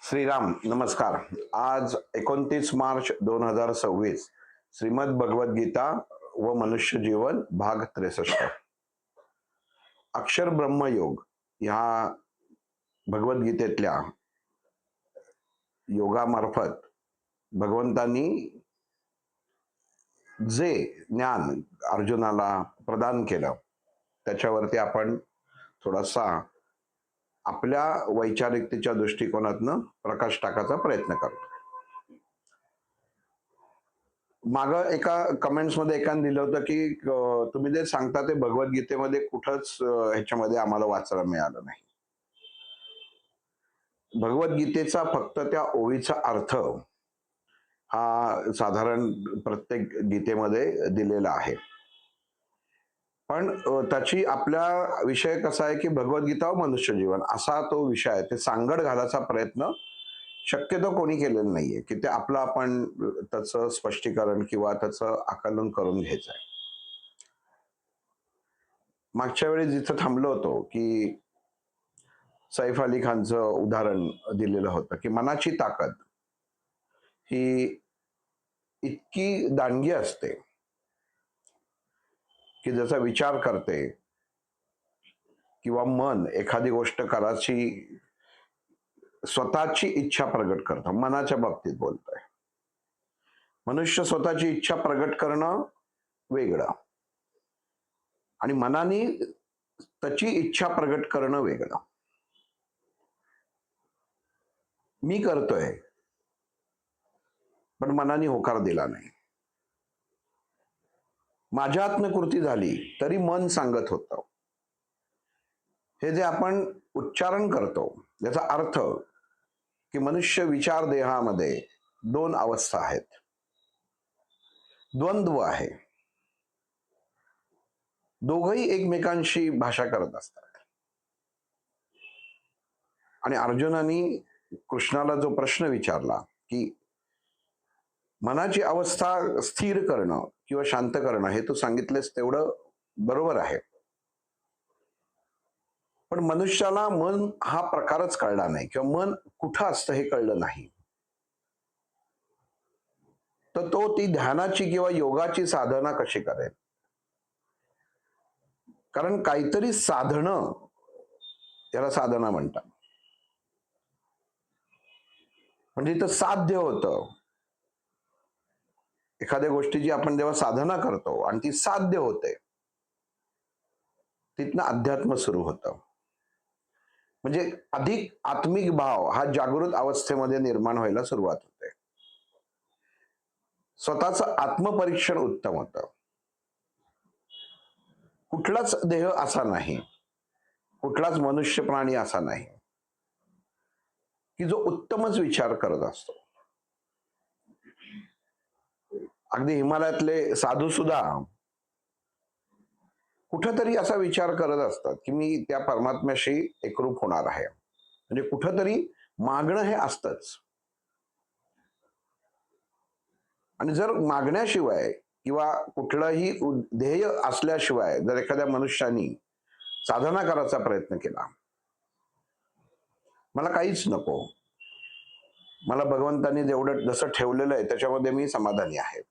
श्रीराम नमस्कार. आज 29 मार्च 2026 श्रीमद भगवद गीता व मनुष्य जीवन भाग 63. अक्षर ब्रह्मयोग ह्या भगवद्गीतेतल्या योगामार्फत भगवंतांनी जे ज्ञान अर्जुनाला प्रदान केलं त्याच्यावरती आपण थोडासा आपल्या वैचारिकतेच्या दृष्टिकोनातनं प्रकाश टाकायचा प्रयत्न करतो. माग एका कमेंट्स मध्ये एकाने दिलं होतं की तुम्ही जे सांगता ते भगवद्गीतेमध्ये कुठंच ह्याच्यामध्ये आम्हाला वाचायला मिळालं नाही. भगवद्गीतेचा फक्त त्या ओळीचा अर्थ हा साधारण प्रत्येक गीतेमध्ये दिलेला आहे. पण त्याची आपला विषय कसा आहे की भगवद्गीता व मनुष्य जीवन असा तो विषय आहे. ते सांगड घालायचा प्रयत्न शक्यतो कोणी केलेलं नाहीये की ते आपलं आपण त्याचं स्पष्टीकरण किंवा त्याचं आकलन करून घ्यायचं आहे. मागच्या वेळी जिथं थांबलो होतो की सैफ अली खानचं उदाहरण दिलेलं होतं की मनाची ताकद ही इतकी दांडगी असते की जसा विचार करते किंवा मन एखादी गोष्ट करायची स्वतःची इच्छा प्रगट करतं. मनाच्या बाबतीत बोलतोय. मनुष्य स्वतःची इच्छा प्रगट करणं वेगळं आणि मनाने त्याची इच्छा प्रगट करणं वेगळं. मी करतोय पण मनाने होकार दिला नाही. माझ्या हातनं कृती झाली तरी मन सांगत होतं. हे जे आपण उच्चारण करतो याचा अर्थ की मनुष्य विचार देहामध्ये दोन अवस्था आहेत. द्वंद्व आहे. दोघही एकमेकांशी भाषा करत असतात. आणि अर्जुनाने कृष्णाला जो प्रश्न विचारला की मनाची अवस्था स्थिर करणं किंवा शांत करणं हे तू सांगितलेस तेवढं बरोबर आहे. पण मनुष्याला मन हा प्रकारच कळला नाही किंवा मन कुठं असतं हे कळलं नाही. तर तो ती ध्यानाची किंवा योगाची साधना कशी करेल? कारण काहीतरी साधणं त्याला साधना म्हणतात. म्हणजे इथं साध्य होतं. एखाद्या गोष्टीची आपण जेव्हा साधना करतो आणि ती साध्य होते तिथनं अध्यात्म सुरू होतं. म्हणजे अधिक आत्मिक भाव हा जागृत अवस्थेमध्ये निर्माण व्हायला सुरुवात होते. स्वतःचं आत्मपरीक्षण उत्तम होतं. कुठलाच देह असा नाही, कुठलाच मनुष्य प्राणी असा नाही की जो उत्तमच विचार करत असतो. अगदी हिमालयातले साधू सुद्धा कुठंतरी असा विचार करत असतात की मी त्या परमात्म्याशी एकरूप होणार आहे. म्हणजे कुठंतरी मागणं हे असतंच. आणि जर मागण्याशिवाय किंवा कुठलंही ध्येय असल्याशिवाय जर एखाद्या मनुष्याने साधना करायचा प्रयत्न केला, मला काहीच नको, मला भगवंतांनी जेवढं जसं ठेवलेलं आहे त्याच्यामध्ये मी समाधानी आहे,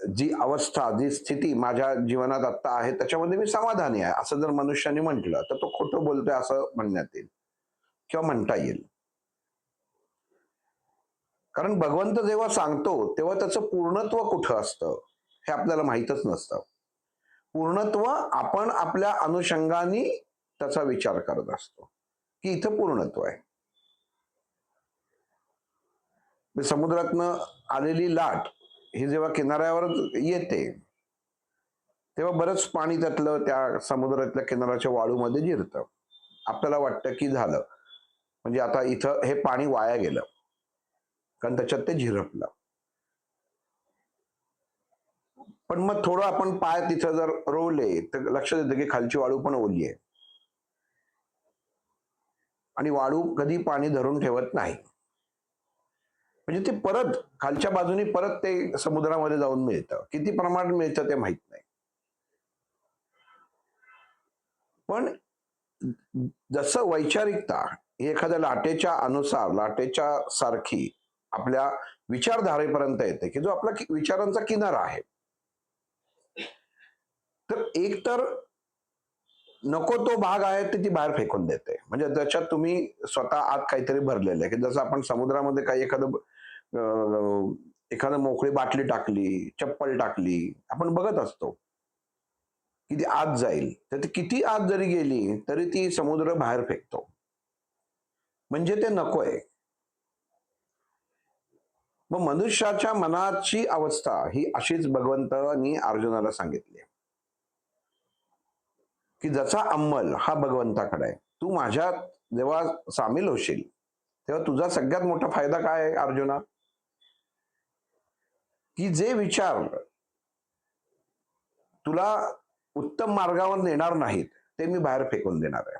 जी अवस्था जी स्थिती माझ्या जीवनात आता आहे त्याच्यामध्ये मी समाधानी आहे, असं जर मनुष्याने म्हटलं तर तो खोटं बोलतोय असं म्हणण्यात येईल किंवा म्हणता येईल. कारण भगवंत जेव्हा सांगतो तेव्हा त्याचं पूर्णत्व कुठं असतं हे आपल्याला माहीतच नसतं. पूर्णत्व आपण आपल्या अनुषंगाने त्याचा विचार करत असतो की इथं पूर्णत्व आहे. समुद्रातनं आलेली लाट ही जेव्हा किनाऱ्यावर येते तेव्हा बरंच पाणी त्यातलं त्या समुद्रातल्या किनाऱ्याच्या वाळूमध्ये जिरतं. आपल्याला वाटतं की झालं, म्हणजे आता इथं हे पाणी वाया गेलं कारण त्याच्यात ते झिरपलं. पण मग थोडं आपण पाय तिथं जर रोवले तर लक्षात येतं की खालची वाळू पण ओली आहे आणि वाळू कधी पाणी धरून ठेवत नाही. म्हणजे ते परत खालच्या बाजूने परत ते समुद्रामध्ये जाऊन मिळतं. किती प्रमाणात मिळतं ते माहित नाही. पण जसं वैचारिकता ही एखाद्या लाटेच्या अनुसार, लाटेच्या सारखी आपल्या विचारधारेपर्यंत येते, की जो आपला विचारांचा किनारा आहे. तर एक तर नको तो भाग आहे ते ती बाहेर फेकून देते. म्हणजे त्याच्यात तुम्ही स्वतः आत काहीतरी भरलेलं आहे, की जसं आपण समुद्रामध्ये काही एखादं मोकळी बाटली टाकली, चप्पल टाकली, आपण बघत असतो, की ती आत जाईल. तर ती किती आत जरी गेली, तरी ती समुद्र बाहेर फेकतो. म्हणजे ते नकोय. मग मनुष्याच्या मनाची अवस्था ही अशीच भगवंतांनी अर्जुनाला सांगितली, की ज्याचा अंमल हा भगवंताकडे आहे. तू माझ्यात जेव्हा सामील होशील, तेव्हा तुझा सगळ्यात मोठा फायदा काय आहे अर्जुना? की जे विचार तुला उत्तम मार्गावर नेणार नाहीत, ते मी बाहेर फेकून देणार आहे.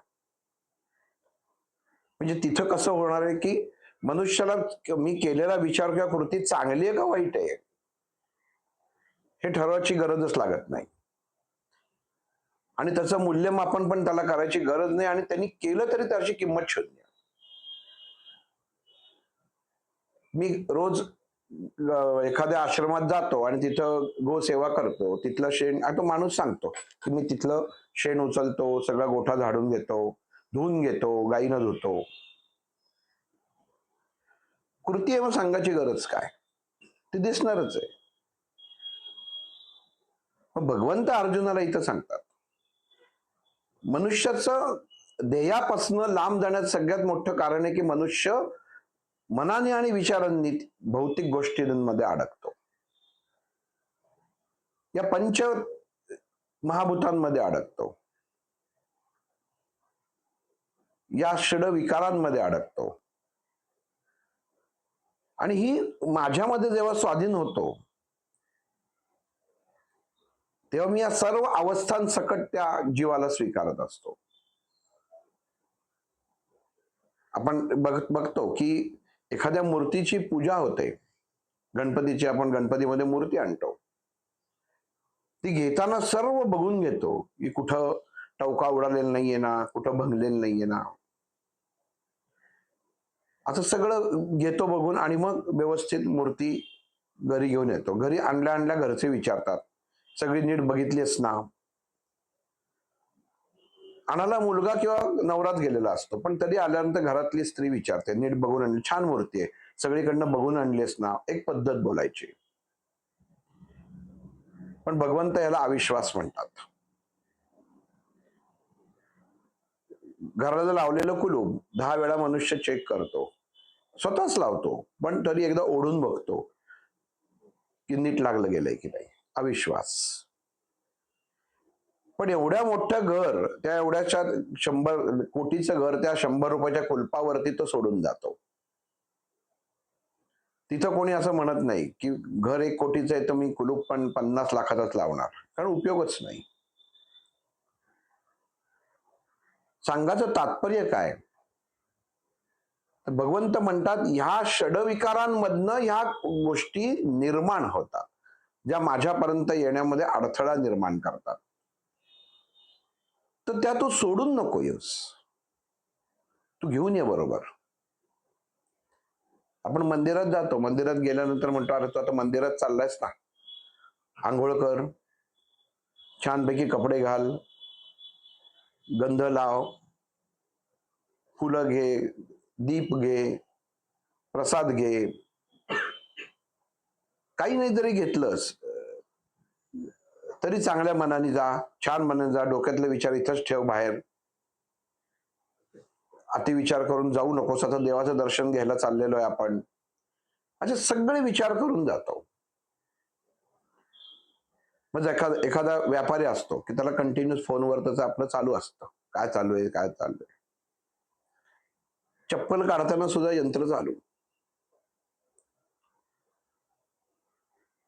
म्हणजे तिथं कसं होणार आहे, की मनुष्याला मी केलेला विचार किंवा कृती चांगली आहे का वाईट आहे, हे ठरवायची गरजच लागत नाही. आणि त्याचं मूल्यमापन पण त्याला करायची गरज नाही, आणि त्यांनी केलं तरी त्याची किंमत शून्य. मी रोज एखाद्या आश्रमात जातो आणि तिथं गोसेवा करतो. तिथलं शेण, तो माणूस सांगतो, की मी तिथलं शेण उचलतो, सगळा गोठा झाडून घेतो, धुवून घेतो, गाईनं धुतो. कृती आहे, मग सांगायची गरज काय? ती दिसणारच आहे. मग भगवंत अर्जुनाला इथं सांगतात, मनुष्याचं ध्येयापासून लांब जाण्याचं सगळ्यात मोठं कारण आहे, की मनुष्य मनाने आणि विचारांनी भौतिक गोष्टींमध्ये अडकतो. या पंच महाभूतांमध्ये अडकतो, या षड विकारांमध्ये अडकतो. आणि ही माझ्यामध्ये जेव्हा स्वाधीन होतो, तेव्हा मी या सर्व अवस्थांसकट त्या जीवाला स्वीकारत असतो. आपण बघतो की एखाद्या मूर्तीची पूजा होते, गणपतीची, आपण गणपतीमध्ये मूर्ती आणतो, ती घेताना सर्व बघून घेतो, की कुठं टवका उडालेला नाहीये ना, कुठं भंगलेलं नाहीये ना, असं सगळं घेतो बघून, आणि मग व्यवस्थित मूर्ती घरी घेऊन येतो. घरी आणल्या आणल्या घरचे विचारतात, सगळी नीट बघितलीस ना? आणायला मुलगा किंवा नवराच गेलेला असतो, पण तरी आल्यानंतर घरातली स्त्री विचारते, नीट बघून आणली, छान मूर्ती आहे, सगळीकडनं बघून आणलीस ना? एक पद्धत बोलायची. पण भगवंत याला अविश्वास म्हणतात. घराला लावलेलं कुलूप 10 वेळा मनुष्य चेक करतो, स्वतःच लावतो, पण तरी एकदा ओढून बघतो की नीट लागलं गेलंय की नाही. अविश्वास. पण एवढ्या मोठं घर, त्या एवढ्याच्या 100 कोटीचं घर त्या 100 रुपयाच्या कुलपावरती तो सोडून जातो. तिथं कोणी असं म्हणत नाही की घर 1 कोटीचं आहे तर मी कुलूप पण 50 लाखाचाच लावणार, कारण उपयोगच नाही. सांगायचं तात्पर्य काय? भगवंत म्हणतात, ह्या षडविकारांमधनं ह्या गोष्टी निर्माण होतात, ज्या माझ्यापर्यंत येण्यामध्ये अडथळा निर्माण करतात. तर त्या तू सोडून नको येऊस, तू घेऊन ये बरोबर. आपण मंदिरात जातो, मंदिरात गेल्यानंतर म्हणतो, अरे तू आता मंदिरात चाललायस ना, आंघोळ कर, छानपैकी कपडे घाल, गंध लाव, फुलं घे, दीप घे, प्रसाद घे. काही नाही जरी घेतलंस तरी चांगल्या मनाने जा, छान मनाने जा, डोक्यातले विचार इथंच ठेव, बाहेर अतिविचार करून जाऊ नकोस. आता देवाचं दर्शन घ्यायला चाललेलो आहे आपण, असे सगळे विचार करून जातो. म्हणजे एखादा व्यापारी असतो की त्याला कंटिन्यूस फोनवर त्याचं आपलं चालू असतं, काय चालू आहे, काय चालू आहे. चप्पल काढताना सुद्धा यंत्र चालू.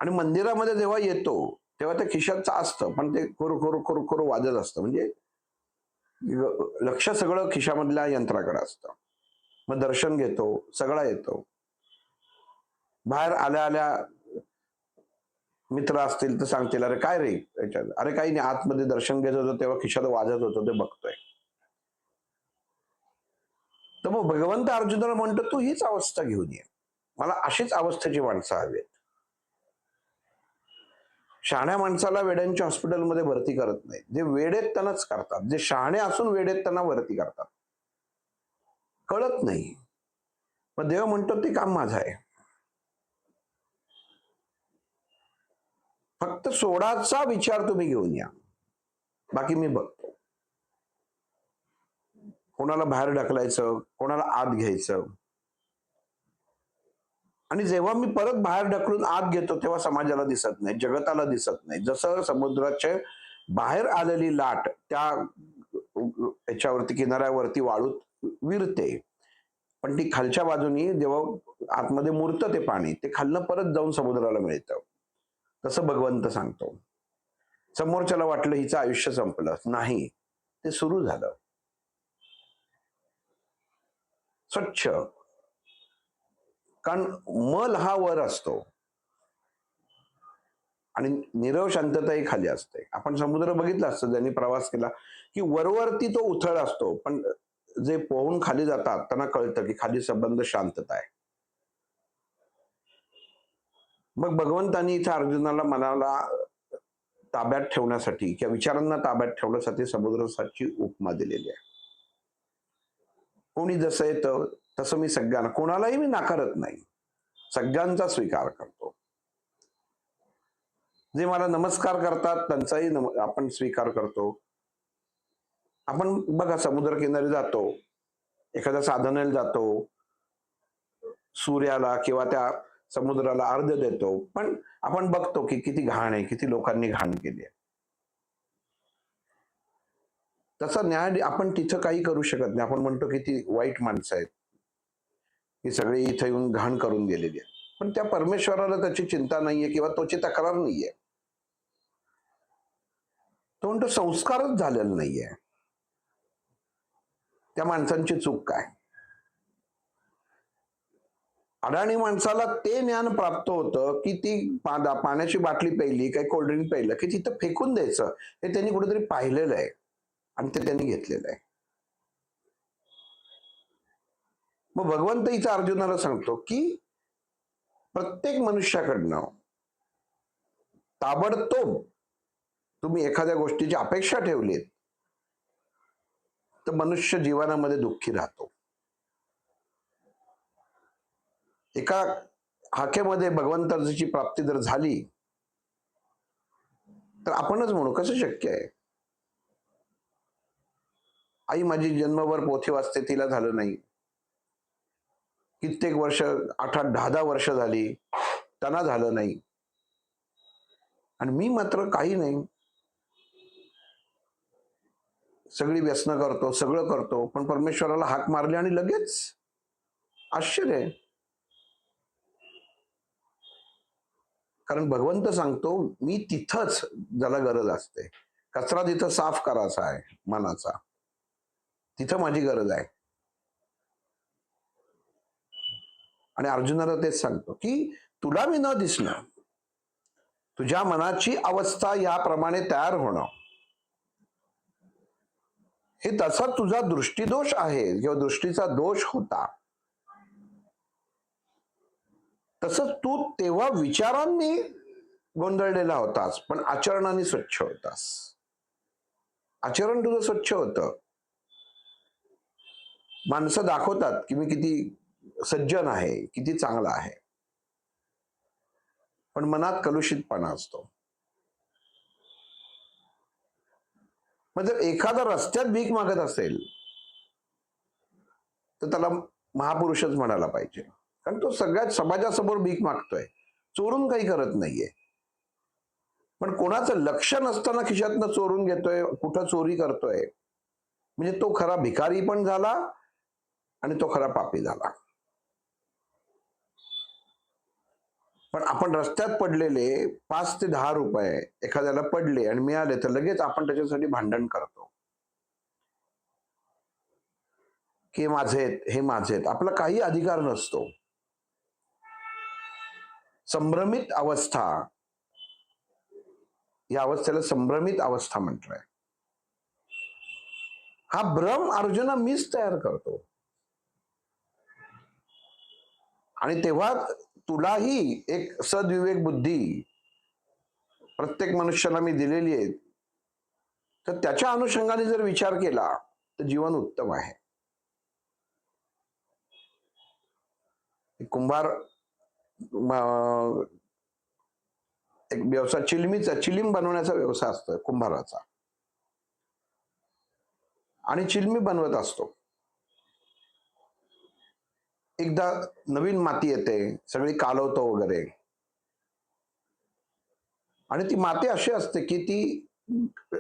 आणि मंदिरामध्ये जेव्हा येतो तेव्हा ते खिशाचं असतं, पण ते कुर वाजत असतं. म्हणजे लक्ष सगळं खिशामधल्या यंत्राकडे असतं. मग दर्शन घेतो, सगळा येतो. बाहेर आल्या आल्या मित्र असतील तर सांगतील, अरे काय रे याच्यात? अरे काही नाही, आतमध्ये दर्शन घेत होतो तेव्हा खिशात वाजत होतं, ते बघतोय. तर मग भगवंत अर्जुनाला म्हणतो तू हीच अवस्था घेऊन ये, मला अशीच अवस्थेची माणसं हवीत. शहाण्या माणसाला वेड्यांच्या हॉस्पिटलमध्ये भरती करत नाही, जे वेडेत त्यांनाच करतात, जे शहाणे असून वेडेत त्यांना भरती करतात. कळत नाही. मग देव म्हणतो ते काम माझं आहे, फक्त सोडाचा विचार तुम्ही घेऊन या, बाकी मी बघतो. कोणाला बाहेर ढकलायचं, कोणाला आत घ्यायचं. आणि जेव्हा मी परत बाहेर ढकलून आत घेतो तेव्हा समाजाला दिसत नाही, जगताला दिसत नाही. जसं समुद्राच्या बाहेर आलेली लाट त्या याच्यावरती किनाऱ्यावरती वाळूत विरते, पण ती खालच्या बाजूनी जेव्हा आतमध्ये मुरतं ते पाणी, ते खालनं परत जाऊन समुद्राला मिळतं. तसं भगवंत सांगतो. समोरच्याला वाटलं हिचं आयुष्य संपलं, नाही, ते सुरू झालं. स्वच्छ, कारण मल हा वर असतो आणि नीरव शांतताही खाली असते. आपण समुद्र बघितला असतं, ज्यांनी प्रवास केला, की वरवरती तो उथळ असतो, पण जे पोहून खाली जातात त्यांना कळतं की खाली संबंध शांतता आहे. मग भगवंतांनी इथं अर्जुनाला मनाला ताब्यात ठेवण्यासाठी किंवा विचारांना ताब्यात ठेवण्यासाठी समुद्राची उपमा दिलेली आहे. कोणी जसं येतं तसं मी सगळ्यांना, कोणालाही मी नाकारत नाही, सगळ्यांचा स्वीकार करतो. जे मला नमस्कार करतात त्यांचाही आपण स्वीकार करतो. आपण बघा समुद्रकिनारी जातो, एखाद्या साधनेला जातो, सूर्याला किंवा त्या समुद्राला अर्घ्य देतो, पण आपण बघतो की किती घाण आहे, किती लोकांनी घाण केली आहे. तसा न्याय आपण तिथं काही करू शकत नाही. आपण म्हणतो की ती वाईट माणसं आहेत, ही सगळी इथं येऊन घाण करून गेलेली आहे. पण त्या परमेश्वराला त्याची चिंता नाहीये किंवा तोची तक्रार नाहीये. तो म्हणतो संस्कारच झालेला नाहीये. त्या माणसांची चूक काय? अडाणी माणसाला ते ज्ञान प्राप्त होतं की ती पाण्याची बाटली प्यायली, काही कोल्ड्रिंक प्यायलं की तिथं फेकून द्यायचं, हे त्यांनी कुठेतरी पाहिलेलं आहे आणि ते त्यांनी घेतलेलं आहे. मग भगवंत इथं अर्जुनाला सांगतो की प्रत्येक मनुष्याकडनं ताबडतोब तुम्ही एखाद्या गोष्टीची अपेक्षा ठेवलीत तर मनुष्य जीवनामध्ये दुःखी राहतो. एका हाकेमध्ये भगवंताची प्राप्ती जर झाली तर आपणच म्हणू कसं शक्य आहे? आई माझी जन्मभर पोथी वाचते, तिला झालं नाही. कित्येक वर्ष, 8-8, 10-10 वर्ष झाली, त्यांना झालं नाही, आणि मी मात्र काही नाही. सगळी व्यसनं करतो, सगळं करतो, पण परमेश्वराला हाक मारली आणि लगेच. आश्चर्य आहे. कारण भगवंत सांगतो मी तिथंच, ज्याला गरज असते, कचरा जिथं साफ करायचा आहे मनाचा, तिथं माझी गरज आहे. आणि अर्जुनाला तेच सांगतो की तुला मी न दिसणं, तुझ्या मनाची अवस्था याप्रमाणे तयार होणं, हे तसा तुझा दृष्टीदोष आहे किंवा दृष्टीचा दोष होता. तसंच तू तेव्हा विचारांनी गोंधळलेला होतास, पण आचरणाने स्वच्छ होतास. आचरण तुझं स्वच्छ होतं. माणसं दाखवतात की मी किती सज्जन आहे, किती चांगला आहे, पण मनात कलुषितपणा असतो. मग जर एखादा रस्त्यात भीक मागत असेल तर त्याला महापुरुषच म्हणायला पाहिजे, कारण तो सगळ्यात समाजासमोर भीक मागतोय, चोरून काही करत नाहीये. पण कोणाचं लक्ष नसताना खिशातनं चोरून घेतोय, कुठं चोरी करतोय, म्हणजे तो खरा भिकारी पण झाला आणि तो खरा पापी झाला. पण आपण रस्त्यात पडलेले 5 ते 10 रुपये एखाद्याला पडले आणि मिळाले तर लगेच आपण त्याच्यासाठी भांडण करतो की माझेत, हे माझेत. आपला काही अधिकार नसतो. संभ्रमित अवस्था, या अवस्थेला संभ्रमित अवस्था म्हटलंय. हा भ्रम अर्जुना मीच तयार करतो. आणि तेव्हा तुलाही एक सद्विवेक बुद्धी प्रत्येक मनुष्याला मी दिलेली आहे, तर त्याच्या अनुषंगाने जर विचार केला तर जीवन उत्तम आहे. कुंभार एक व्यवसाय चिलीम बनवण्याचा व्यवसाय असतो कुंभाराचा, आणि चिलमी बनवत असतो. एकदा नवीन माती येते, सगळी कालवतो वगैरे, आणि ती माती अशी असते की ती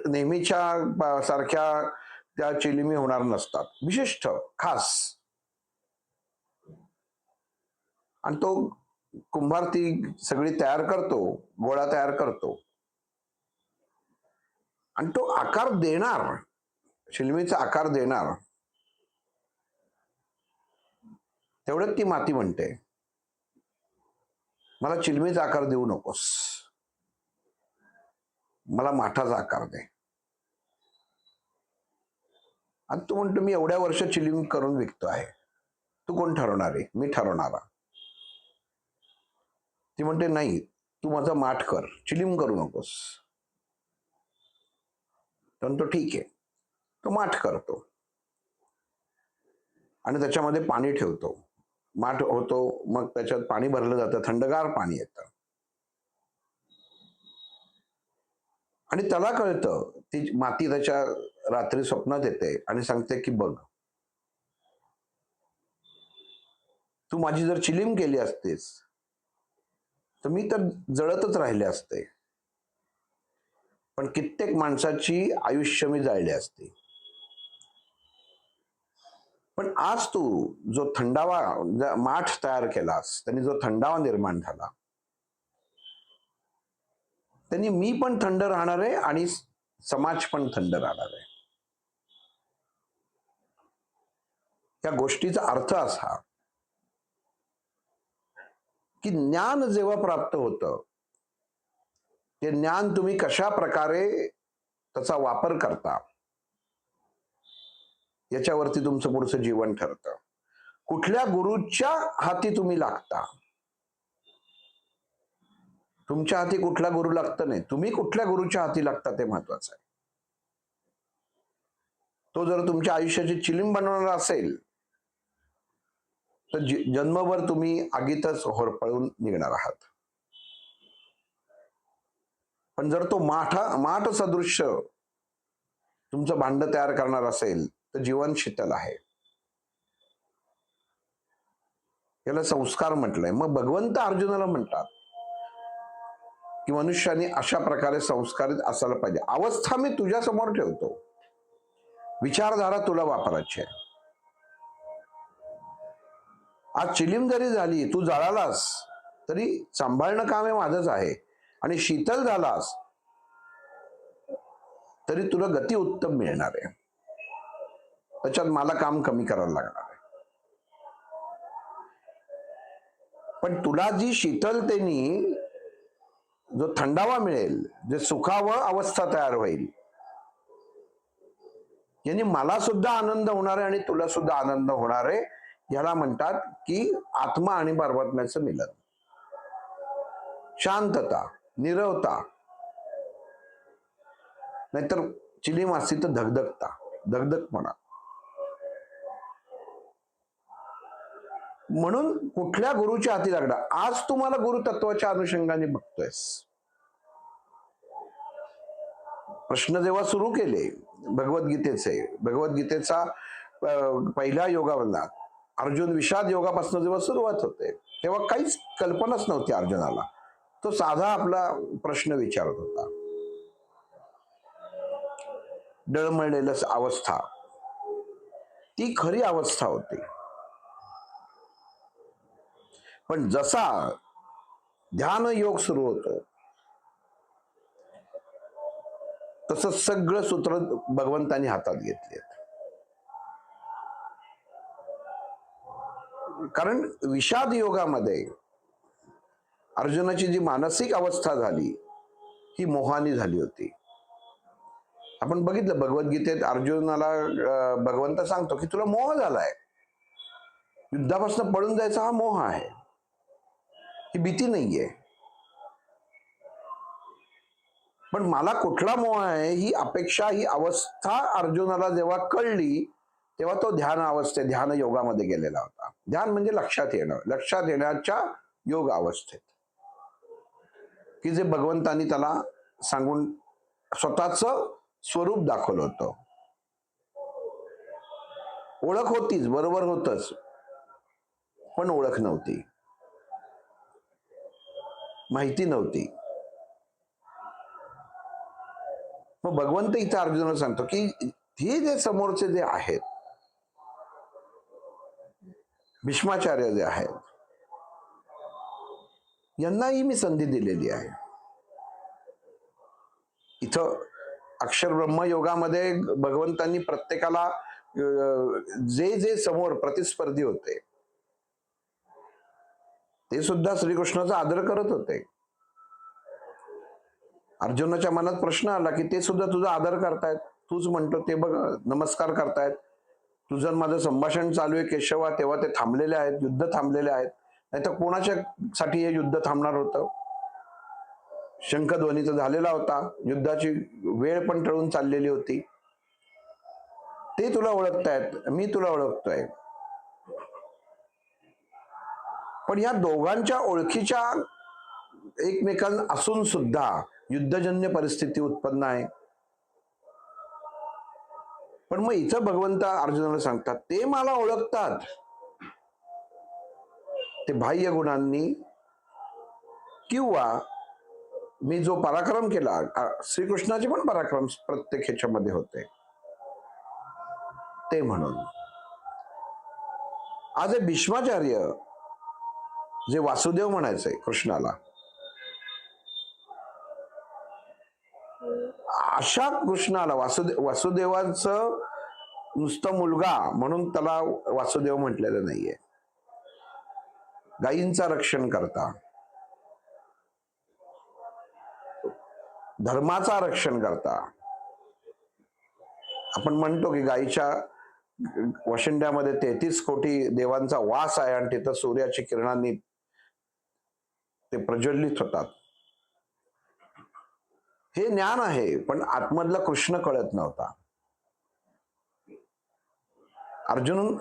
नेहमीच्या सारख्या त्या चिलिमी होणार नसतात, विशिष्ट खास. आणि तो कुंभार ती सगळी तयार करतो, गोळा तयार करतो, आणि तो आकार देणार, चिलमीचा आकार देणार, तेवढ्यात ती माती म्हणते, मला चिलमीचा आकार देऊ नकोस, मला माठाचा आकार दे. आणि तू म्हणतो मी एवढ्या वर्ष चिलीम करून विकतो आहे, तू कोण ठरवणार आहे? मी ठरवणारा. ती म्हणते नाही, तू माझा माठ कर, चिलीम करू नकोस. तो ठीक आहे, तो माठ करतो आणि त्याच्यामध्ये पाणी ठेवतो, माठ होतो, मग त्याच्यात पाणी भरलं जातं, थंडगार पाणी येतं, आणि त्याला कळतं, ती माती त्याच्या रात्री स्वप्नात येते आणि सांगते की बघ, तू माझी जर चिलीम केली असतीस तर मी तर जळतच राहिले असते, पण कित्येक माणसाची आयुष्य मी जाळली असते. पण आज तू जो थंडावा माठ तयार केलास, त्यांनी जो थंडावा निर्माण झाला, त्यांनी मी पण थंड राहणार आहे आणि समाज पण थंड राहणार आहे. या गोष्टीचा अर्थ असा की ज्ञान जेव्हा प्राप्त होतं, ते ज्ञान तुम्ही कशा प्रकारे त्याचा वापर करता याच्यावरती तुमचं पुढचं जीवन ठरतं. कुठल्या गुरुच्या हाती तुम्ही लागता, तुमच्या हाती कुठला गुरु लागत नाही, तुम्ही कुठल्या गुरुच्या हाती लागता ते महत्वाचं आहे. तो जर तुमच्या आयुष्याची चिलीम बनवणारा असेल तर जन्मभर तुम्ही आगीतच होरपळून निघणार आहात. पण जर तो माठ सदृश्य तुमचं भांड तयार करणार असेल तर जीवन शीतल आहे. याला संस्कार म्हटलंय. मग भगवंत अर्जुनाला म्हणतात की मनुष्याने अशा प्रकारे संस्कारित असायला पाहिजे. अवस्था मी तुझ्या समोर ठेवतो, विचारधारा तुला वापरायची आहे. आज चिलीम जरी झाली, तू जळालास तरी सांभाळणं काम हे माझंच आहे, आणि शीतल झालास तरी तुला गती उत्तम मिळणार आहे. त्याच्यात मला काम कमी करायला लागणार आहे. पण तुला जी शीतलतेनी जो थंडावा मिळेल, जे सुखावं अवस्था तयार होईल, यांनी मला सुद्धा आनंद होणार आहे आणि तुला सुद्धा आनंद होणार आहे. याला म्हणतात की आत्मा आणि परमात्म्याचं मिलन, शांतता, निरवता. नाहीतर चिलीम असती तर धगधगपणा. म्हणून कुठल्या गुरुच्या हाती लागणार? आज तुम्हाला गुरुतत्वाच्या अनुषंगाने बघतोयस. प्रश्न जेव्हा सुरू केले भगवद्गीतेचा पहिल्या योगावरला अर्जुन विषाद योगापासून जेव्हा सुरुवात होते, तेव्हा काहीच कल्पनाच नव्हती अर्जुनाला. तो साधा आपला प्रश्न विचारत होता. डळमळलेलं अवस्था, ती खरी अवस्था होती. पण जसा ध्यान योग सुरू होतो तसं सगळं सूत्र भगवंतांनी हातात घेतले. कारण विषाद योगामध्ये अर्जुनाची जी मानसिक अवस्था झाली ही मोहानी झाली होती. आपण बघितलं भगवद्गीतेत अर्जुनाला भगवंत सांगतो की तुला मोह झालाय, युद्धापासून पळून जायचा हा मोह आहे. ही भीती नाहीये. पण मला कुठला मोह आहे, ही अपेक्षा, ही अवस्था अर्जुनाला जेव्हा कळली, तेव्हा तो ध्यान योगामध्ये गेलेला होता. ध्यान म्हणजे लक्षात येणं, लक्षात येण्याच्या योग अवस्थेत, की जे भगवंतानी त्याला सांगून स्वतःच स्वरूप दाखवलं होतं. ओळख होतीच, बरोबर होतच, पण ओळख नव्हती, माहिती नव्हती. मग भगवंत इथं अर्जुनाला सांगतो की हे जे समोरचे जे आहेत, भीष्माचार्य जे आहेत, यांनाही मी संधी दिलेली आहे. इथं अक्षर ब्रह्म योगामध्ये भगवंतांनी प्रत्येकाला जे जे समोर प्रतिस्पर्धी होते, ते सुद्धा श्रीकृष्णाचा आदर करत होते. अर्जुनाच्या मनात प्रश्न आला की ते सुद्धा तुझा आदर करतायत, तूच म्हणतो ते बघ नमस्कार करतायत, तुझं माझं संभाषण चालू आहे केशवा, तेव्हा ते थांबलेले आहेत, युद्ध थांबलेले आहेत. नाही तर कोणाच्या साठी हे युद्ध थांबणार होतं? शंखध्वनीचा झालेला होता, युद्धाची वेळ पण टळून चाललेली होती. ते तुला ओळखतायत, मी तुला ओळखतोय, पण या दोघांच्या ओळखीच्या एकमेकांना असून सुद्धा युद्धजन्य परिस्थिती उत्पन्न आहे. पण मग इथं भगवंत अर्जुनाला सांगतात, ते मला ओळखतात, ते बाह्य गुणांनी, किंवा मी जो पराक्रम केला, श्रीकृष्णाचे पण पराक्रम प्रत्येक ह्याच्यामध्ये होते, ते म्हणून. आज हे भीष्माचार्य जे वासुदेव म्हणायचे कृष्णाला, अशा कृष्णाला वासुदेवांचं नुसतं मुलगा म्हणून त्याला वासुदेव म्हटलेलं नाहीये. गायींचा रक्षण करता, धर्माचा रक्षण करता. आपण म्हणतो की गायीच्या वशिंड्यामध्ये 33 कोटी देवांचा वास आहे आणि तिथं सूर्याची किरणांनी ते प्रज्वलित होतात. हे ज्ञान आहे, पण आतमधला कृष्ण कळत नव्हता. अर्जुन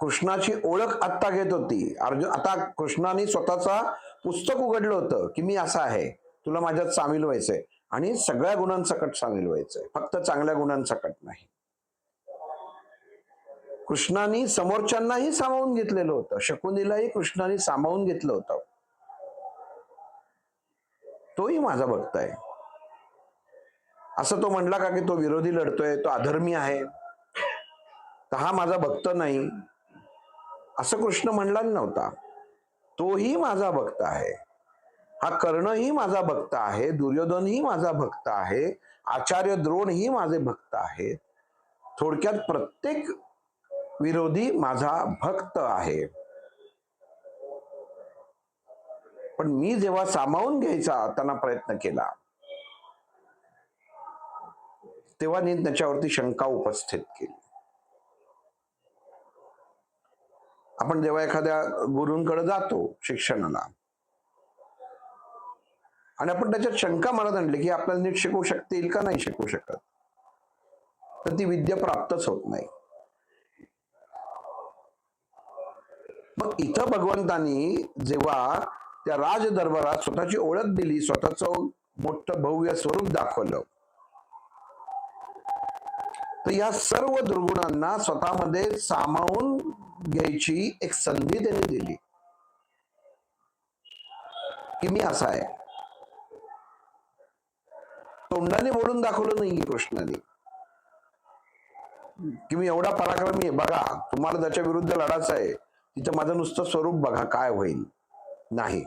कृष्णाची ओळख आत्ता घेत होती. आता कृष्णाने स्वतःचा पुस्तक उघडलं होतं की मी असा आहे, तुला माझ्यात सामील व्हायचंय आणि सगळ्या गुणांसकट सामील व्हायचंय, फक्त चांगल्या गुणांसकट नाही. कृष्णाने समोरच्यांनाही सामावून घेतलेलं होतं, शकुनीलाही कृष्णाने सामावून घेतलं होतं. तोही माझा भक्त आहे. असं तो म्हणला का की तो विरोधी लढतोय, तो अधर्मी आहे, तर हा माझा भक्त नाही, असं कृष्ण म्हणला नव्हता. तोही माझा भक्त आहे, हा कर्णही माझा भक्त आहे, दुर्योधनही माझा भक्त आहे, आचार्य द्रोणही माझे भक्त आहेत. थोडक्यात प्रत्येक विरोधी माझा भक्त आहे. पण मी जेव्हा सामावून घ्यायचा त्यांना प्रयत्न केला, तेव्हा मी त्याच्यावरती शंका उपस्थित केली. आपण जेव्हा एखाद्या गुरूंकडे जातो शिक्षणाला आणि आपण त्याच्यात शंका मनात आणली की आपल्याला नीट शिकवू शकतील का नाही शिकवू शकत, तर ती विद्या प्राप्तच होत नाही. मग इथं भगवंतांनी जेव्हा त्या राज दरबारात स्वतःची ओळख दिली, स्वतःचं मोठं भव्य स्वरूप दाखवलं, तर या सर्व दुर्गुणांना स्वतःमध्ये सामावून घ्यायची एक संधी त्यांनी दिली की मी असा आहे. तोंडाने बोलून दाखवलं नाही कृष्णाने की मी एवढा पराक्रमी आहे, बघा तुम्हाला त्याच्या विरुद्ध लढायचं आहे, तिथं माझं नुसतं स्वरूप बघा काय होईल. नाही,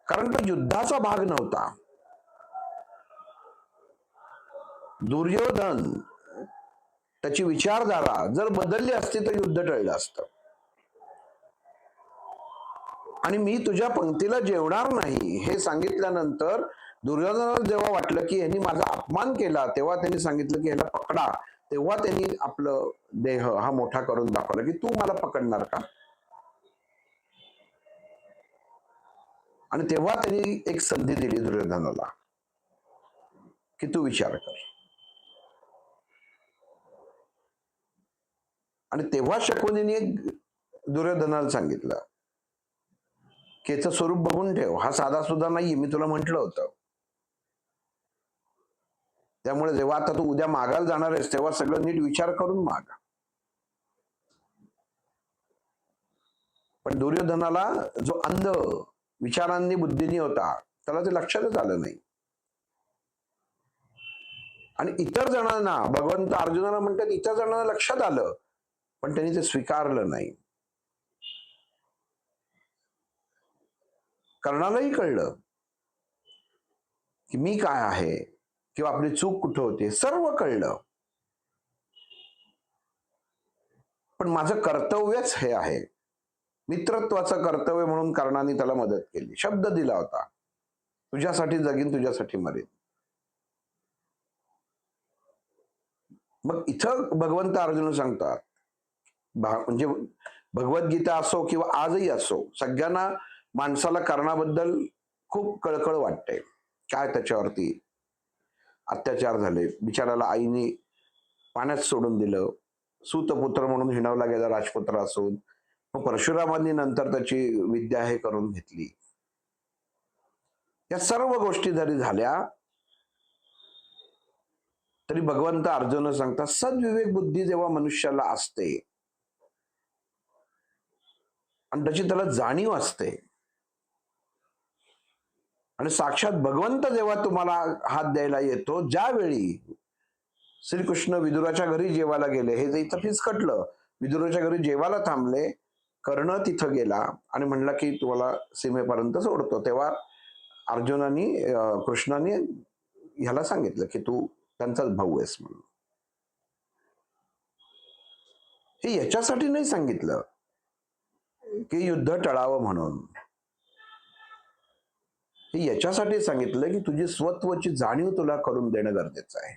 कारण तो युद्धाचा भाग नव्हता. दुर्योधन त्याची विचारधारा जर बदलली असती तर युद्ध टळलं असतं. आणि मी तुझ्या पंक्तीला जेवणार नाही हे सांगितल्यानंतर दुर्योधनाला जेव्हा वाटलं की यांनी माझा अपमान केला, तेव्हा त्यांनी सांगितलं की ह्याला पकडा. तेव्हा त्यांनी आपलं देह हा मोठा करून दाखवला की तू मला पकडणार का. आणि तेव्हा त्यांनी एक संधी दिली दुर्योधनाला की तू विचार कर. आणि तेव्हा शकुनीने दुर्योधनाला सांगितलं की याचं स्वरूप बघून ठेव, हा साधा सुद्धा नाहीये, मी तुला म्हंटल होतं. त्यामुळे जेव्हा आता तू उद्या मागायला जाणार आहेस तेव्हा सगळं नीट विचार करून माग. पण दुर्योधनाला जो अंध विचारांनी बुद्धीनी होता त्याला ते लक्षातच आलं नाही. आणि इतर जणांना, भगवंत अर्जुनाला म्हणतात इतर जणांना लक्षात आलं पण त्यांनी ते स्वीकारलं नाही. कर्णालाही कळलं की मी काय आहे किंवा आपली चूक कुठे होते, सर्व कळलं. पण माझं कर्तव्यच हे आहे. मित्रत्वाचं कर्तव्य म्हणून कर्णाने त्याला मदत केली, शब्द दिला होता तुझ्यासाठी जगीन, तुझ्यासाठी मरेन. मग इथं भगवंत अर्जुन सांगतात, म्हणजे भगवद्गीता असो किंवा आजही असो, सगळ्यांना माणसाला कर्णाबद्दल खूप कळकळ वाटते. काय त्याच्यावरती अत्याचार झाले, बिचाराला आईने पाण्यात सोडून दिलं, सूतपुत्र म्हणून हिणवला गेला राजपुत्र असून. मग परशुरामांनी नंतर त्याची विद्या हे करून घेतली. या सर्व गोष्टी जरी झाल्या तरी भगवंत अर्जुन सांगतात सद्विवेक बुद्धी जेव्हा मनुष्याला असते आणि त्याची त्याला जाणीव असते आणि साक्षात भगवंत जेव्हा तुम्हाला हात द्यायला येतो, ज्यावेळी श्रीकृष्ण विदुराच्या घरी जेवायला गेले, हे जे इथं फिसकटलं, विदुराच्या घरी जेवायला थांबले, कर्ण तिथं गेला आणि म्हणला की तुम्हाला सीमेपर्यंत सोडतो, तेव्हा अर्जुनानी कृष्णाने ह्याला सांगितलं की तू त्यांचाच भाऊ आहेस म्हणून. हे याच्यासाठी नाही सांगितलं की युद्ध टळावं म्हणून, हे याच्यासाठी सांगितलं की तुझी स्वत्वाची जाणीव तुला करून देणं गरजेचं आहे.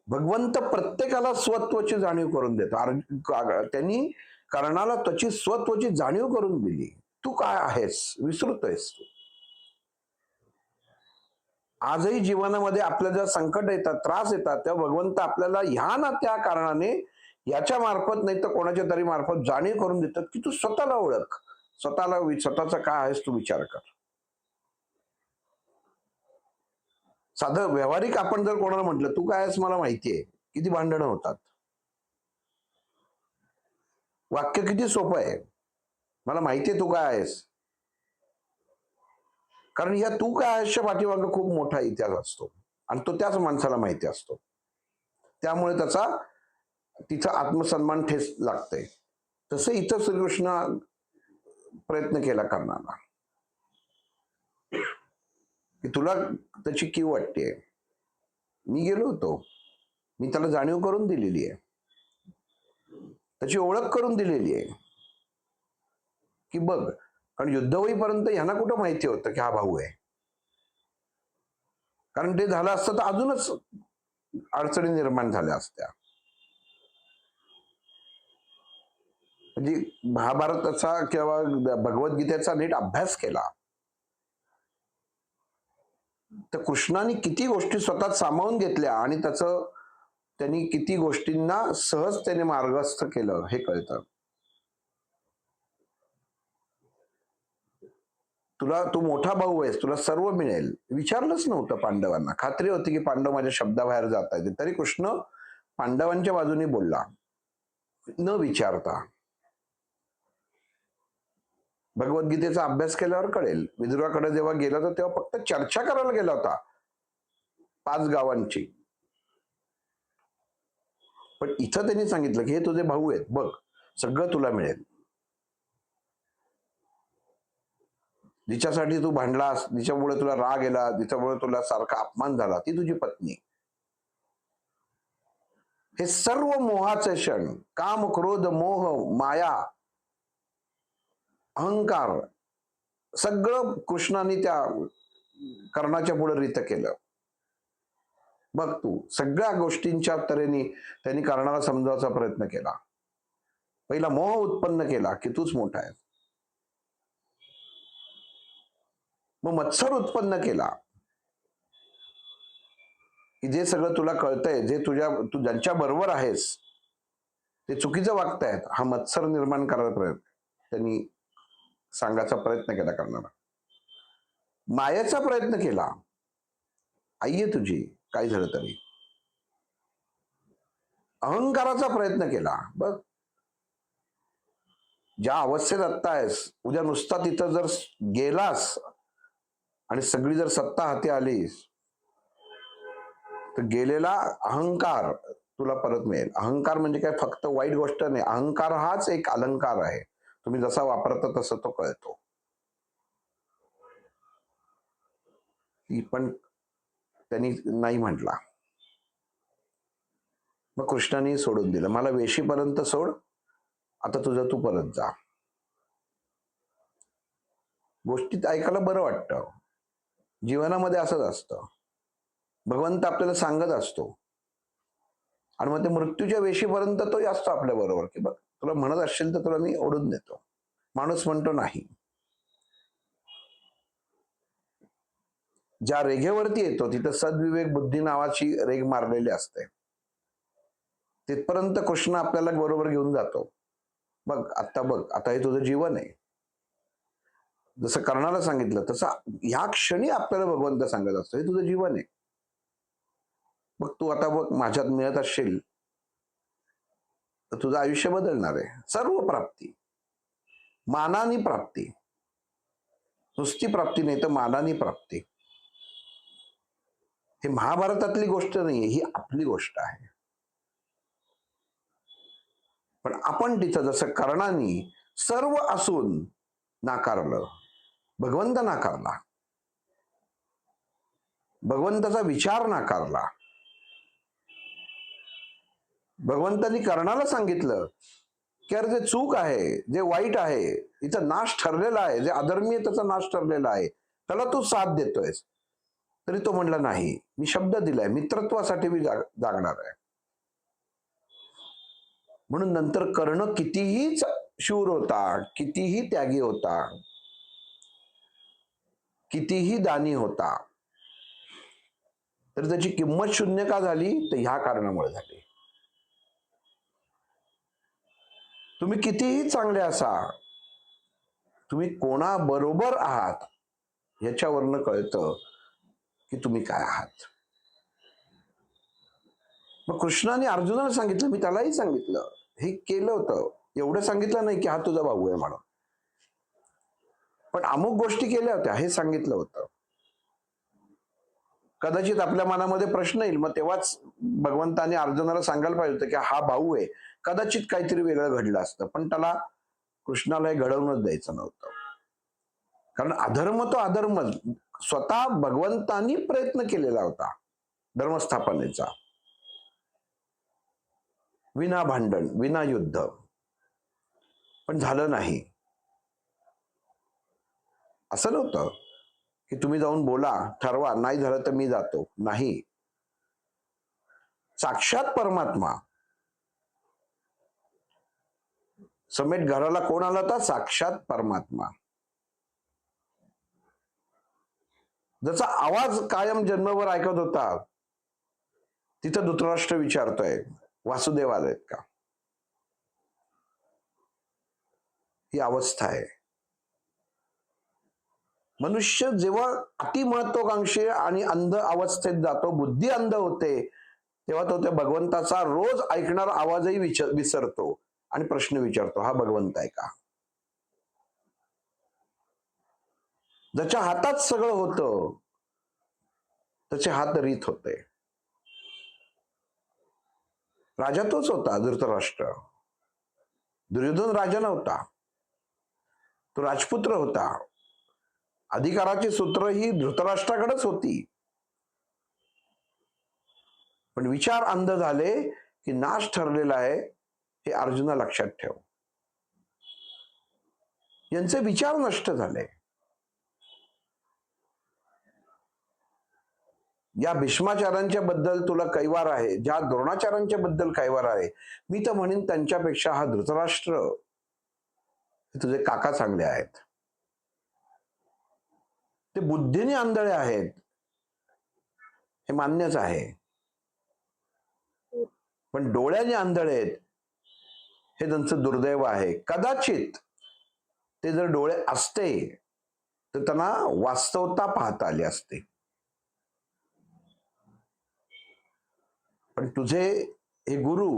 भगवंत प्रत्येकाला स्वत्वाची जाणीव करून देतो. त्यांनी कर्णाला त्याची स्वत्वाची जाणीव करून दिली. तू काय आहेस विसरतोयस तू. आजही जीवनामध्ये आपल्याला ज्या संकट येतात, त्रास येतात, तेव्हा भगवंत आपल्याला ह्या ना त्या कारणाने याच्या मार्फत नाही तर कोणाच्या तरी मार्फत जाणीव करून देतात की तू स्वतःला ओळख, स्वतःचा काय आहेस तू विचार कर. साधं व्यावहारिक आपण जर कोणाला म्हटलं तू काय आहेस मला माहितीये, किती भांडणं होतात. वाक्य किती सोपं आहे, मला माहितीये तू काय आहेस. कारण या तू काय आहेसच्या पाठीमागे खूप मोठा इतिहास असतो आणि तो त्याच माणसाला माहिती असतो. त्यामुळे त्याचा तिचा आत्मसन्मान ठेस लागतंय. तसं इथं श्रीकृष्ण प्रयत्न केला कर्णाला की तुला त्याची कीव वाटते. मी गेलो होतो, मी त्याला जाणीव करून दिलेली आहे, त्याची ओळख करून दिलेली आहे की बघ. कारण युद्ध होईपर्यंत यांना कुठं माहिती होतं की हा भाऊ आहे. कारण ते झालं असतं तर अजूनच अडचणी निर्माण झाल्या असत्या. म्हणजे महाभारताचा किंवा भगवद्गीतेचा नीट अभ्यास केला तर कृष्णाने किती गोष्टी स्वतः सामावून घेतल्या आणि त्यांनी किती गोष्टींना सहज त्याने मार्गस्थ केलं हे कळतं. तू मोठा भाऊ आहेस, तुला सर्व मिळेल, विचारलंच नव्हतं पांडवांना. खात्री होती की पांडव माझ्या शब्दाबाहेर जात आहेत, तरी कृष्ण पांडवांच्या बाजूने बोलला न विचारता. भगवद्गीतेचा अभ्यास केल्यावर कळेल. विदुराकडे जेव्हा गेला तर तेव्हा फक्त चर्चा करायला गेला होता 5 गावांची. पण इथं त्यांनी सांगितलं की हे तुझे भाऊ आहेत, बघ सगळं तुला मिळेल. जिच्यासाठी तू भांडलास, जिच्यामुळे तुला राग येला, जिच्यामुळे तुला सारखा अपमान झाला, ती तुझी पत्नी. हे सर्व मोहाचे क्षण, काम क्रोध मोह माया अहंकार सगळं कृष्णाने त्या कर्णाच्या पुढे रित केलं. बघ तू सगळ्या गोष्टींच्या तऱ्हेने त्यांनी कर्णाला समजावण्याचा प्रयत्न केला. पहिला मोह उत्पन्न केला की तूच मोठा आहे. मग मत्सर उत्पन्न केला की जे सगळं तुला कळतंय, जे तू ज्यांच्या बरोबर आहेस ते चुकीचं वागतायत, हा मत्सर निर्माण करायचा प्रयत्न त्यांनी सांगायचा प्रयत्न केला करणारा. मायेचा प्रयत्न केला, आई आहे तुझी, काय झालं तरी. अहंकाराचा प्रयत्न केला, बघ ज्या अवस्थेत आत्ता आहेस, उद्या नुसता तिथं जर गेलास आणि सगळी जर सत्ता हाती आलीस तर गेलेला अहंकार तुला परत मिळेल. अहंकार म्हणजे काय फक्त वाईट गोष्ट नाही, अहंकार हाच एक अलंकार आहे. तुम्ही जसा वापरता तसं तो कळतो. ती पण त्यांनी नाही म्हटला. मग कृष्णाने सोडून दिलं, मला वेशीपर्यंत सोड, आता तुझं तू परत जा. गोष्टीत ऐकायला बरं वाटतं, जीवनामध्ये असंच असतं. भगवंत आपल्याला सांगत असतो आणि मग ते मृत्यूच्या वेशीपर्यंत तोही असतो आपल्या बरोबर, की बघ तुला म्हणत असशील तर तुला मी ओढून देतो. माणूस म्हणतो नाही. ज्या रेघेवरती येतो तिथं सद्विवेक बुद्धी नावाची रेघ मारलेली असते. तिथपर्यंत कृष्ण आपल्याला बरोबर घेऊन जातो. बघ आता हे तुझं जीवन आहे. जसं कर्णाला सांगितलं तसं ह्या क्षणी आपल्याला भगवंत सांगत असतो, हे तुझं जीवन आहे. मग तू आता बघ माझ्यात मिळत असशील तर तुझं आयुष्य बदलणार आहे. सर्व प्राप्ती, मानानी प्राप्ती, नुसती प्राप्ती नाही तर मानानी प्राप्ती. हे महाभारतातली गोष्ट नाहीये, ही आपली गोष्ट आहे. पण आपण तिथं जसं कर्णानी सर्व असून नाकारलं, भगवंत नाकारला, भगवंताचा विचार नाकारला. भगवंतानी कर्णाला सांगितलं की अरे जे चूक आहे, जे वाईट आहे, इथं नाश ठरलेला आहे, जे अधर्मीय त्याचा नाश ठरलेला आहे, त्याला तू साथ देतोयस. तरी तो म्हणला नाही, मी शब्द दिलाय, मित्रत्वासाठी मी जागणार आहे. म्हणून नंतर कर्ण कितीही शूर होता, कितीही त्यागी होता, कितीही दानी होता, तर त्याची किंमत शून्य का झाली, तर ह्या कारणामुळे झाली. तुम्ही कितीही चांगले असा, तुम्ही कोणाबरोबर आहात याच्यावरनं कळतं की तुम्ही काय आहात. मग कृष्णाने अर्जुनाला सांगितलं, मी त्यालाही सांगितलं, हे केलं होतं. एवढं सांगितलं नाही की हा तुझा भाऊ आहे म्हणून, पण अमुक गोष्टी केल्या होत्या हे सांगितलं होतं. कदाचित आपल्या मनामध्ये प्रश्न येईल, मग तेव्हाच भगवंताने अर्जुनाला सांगायला पाहिजे होतं की हा भाऊ आहे, कदाचित काहीतरी वेगळं घडलं असतं. पण त्याला कृष्णाला हे घडवूनच द्यायचं नव्हतं. कारण अधर्म तो अधर्म स्वतः भगवंतानी प्रयत्न केलेला होता धर्मस्थापनेचा, विना भांडण, विना युद्ध, पण झालं नाही. असं नव्हतं की तुम्ही जाऊन बोला, ठरवा, नाही झालं तर मी जातो. नाही, साक्षात परमात्मा समेत घराला कोण आला होता? साक्षात परमात्मा. जसा आवाज कायम जन्मभर ऐकत होता, तिथं धृतराष्ट्र विचारतोय, वासुदेव आलेत का? ही अवस्था आहे. मनुष्य जेव्हा अति महत्वाकांक्षी आणि अंध अवस्थेत जातो, बुद्धी अंध होते, तेव्हा तो त्या भगवंताचा रोज ऐकणारा आवाजही विसरतो आणि प्रश्न विचारतो, हा भगवंत आहे का? ज्याच्या हातात सगळं होतं त्याचे हात रीत होते. राजा तोच होता, धृतराष्ट्र. दुर्योधन राजा नव्हता, तो राजपुत्र होता. अधिकाराची सूत्र ही धृतराष्ट्राकडेच होती. पण विचार अंध झाले की नाश ठरलेला आहे हे अर्जुना लक्षात ठेव. यांचे विचार नष्ट झाले. या भीष्माचार्यांच्या बद्दल तुला कैवार आहे, ज्या द्रोणाचार्यांच्या बद्दल कैवार आहे, मी तर म्हणेन त्यांच्यापेक्षा हा धृतराष्ट्र तुझे काका चांगले आहेत. ते बुद्धीने आंधळे आहेत, हे मान्यच आहे, पण डोळ्याने आंधळे आहेत हे त्यांचं दुर्दैव आहे. कदाचित ते जर डोळे असते तर त्यांना वास्तवता पाहता आली असते. पण तुझे हे गुरु,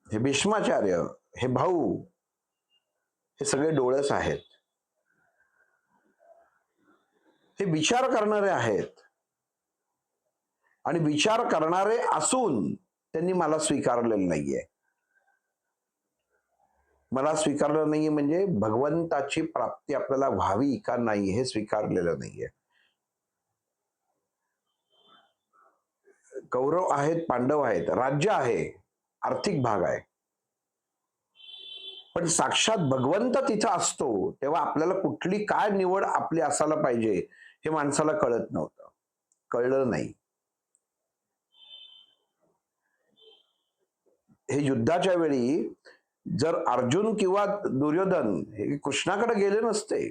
हे भीष्माचार्य, हे भाऊ, हे सगळे डोळस आहेत. हे विचार करणारे आहेत आणि विचार करणारे असून त्यांनी मला स्वीकारलेलं नाहीये. मला स्वीकारलं नाहीये म्हणजे भगवंताची प्राप्ती आपल्याला व्हावी का नाही हे स्वीकारलेलं नाहीये. कौरव आहेत, पांडव आहेत, राज्य आहे, आर्थिक भाग आहे, पण साक्षात भगवंत तिथं असतो तेव्हा आपल्याला कुठली काय निवड आपली असायला पाहिजे हे माणसाला कळत नव्हतं, कळलं नाही. हे युद्धाच्या वेळी जर अर्जुन किंवा दुर्योधन हे कृष्णाकडे गेले नसते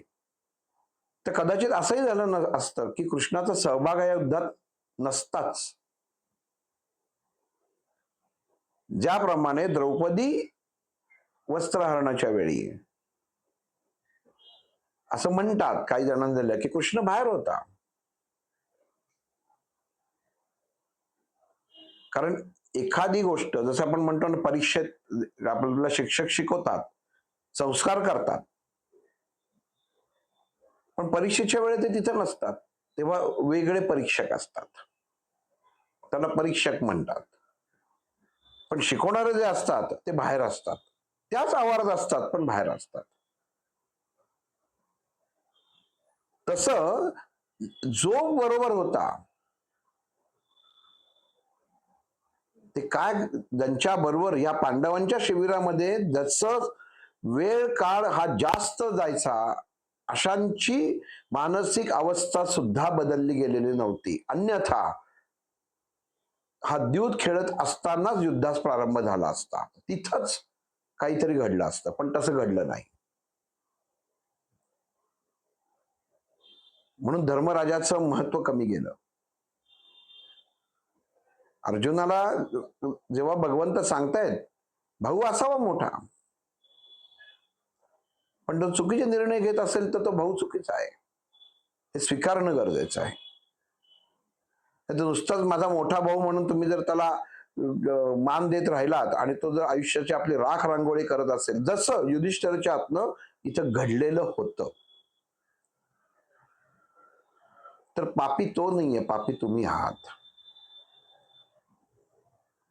तर कदाचित असंही झालं असतं की कृष्णाचा सहभाग या युद्धात नसताच. ज्याप्रमाणे द्रौपदी वस्त्रहरणाच्या वेळी असं म्हणतात काही जणांना की कृष्ण बाहेर होता, कारण एखादी गोष्ट जसं आपण म्हणतो ना, परीक्षेत आपल्याला शिक्षक शिकवतात, संस्कार करतात, पण परीक्षेच्या वेळेत ते तिथे नसतात, तेव्हा वेगळे परीक्षक असतात, त्याला परीक्षक म्हणतात. पण शिकवणारे जे असतात ते बाहेर असतात, त्याच आवारात असतात पण बाहेर असतात. तसं जो बरोबर होता ते काय, ज्यांच्या बरोबर या पांडवांच्या शिबिरामध्ये जसं वेळ काळ हा जास्त जायचा अशांची मानसिक अवस्था सुद्धा बदलली गेलेली नव्हती. अन्यथा हा द्यूत खेळत असतानाच युद्धास प्रारंभ झाला असता, तिथंच काहीतरी घडलं असतं, पण तसं घडलं नाही. म्हणून धर्मराजाचं महत्व कमी गेलं. अर्जुनाला जेव्हा भगवंत सांगतायत भाऊ असावा मोठा, पण तो चुकीचे निर्णय घेत असेल तर तो भाऊ चुकीचा आहे हे स्वीकारणं गरजेचं आहे. नुसताच माझा मोठा भाऊ म्हणून तुम्ही जर त्याला मान देत राहिलात आणि तो जर आयुष्याची आपली राख रांगोळी करत असेल, जसं युधिष्ठिराच्या आतनं इथं घडलेलं होतं, तर पापी तो नाहीये, पापी तुम्ही आहात.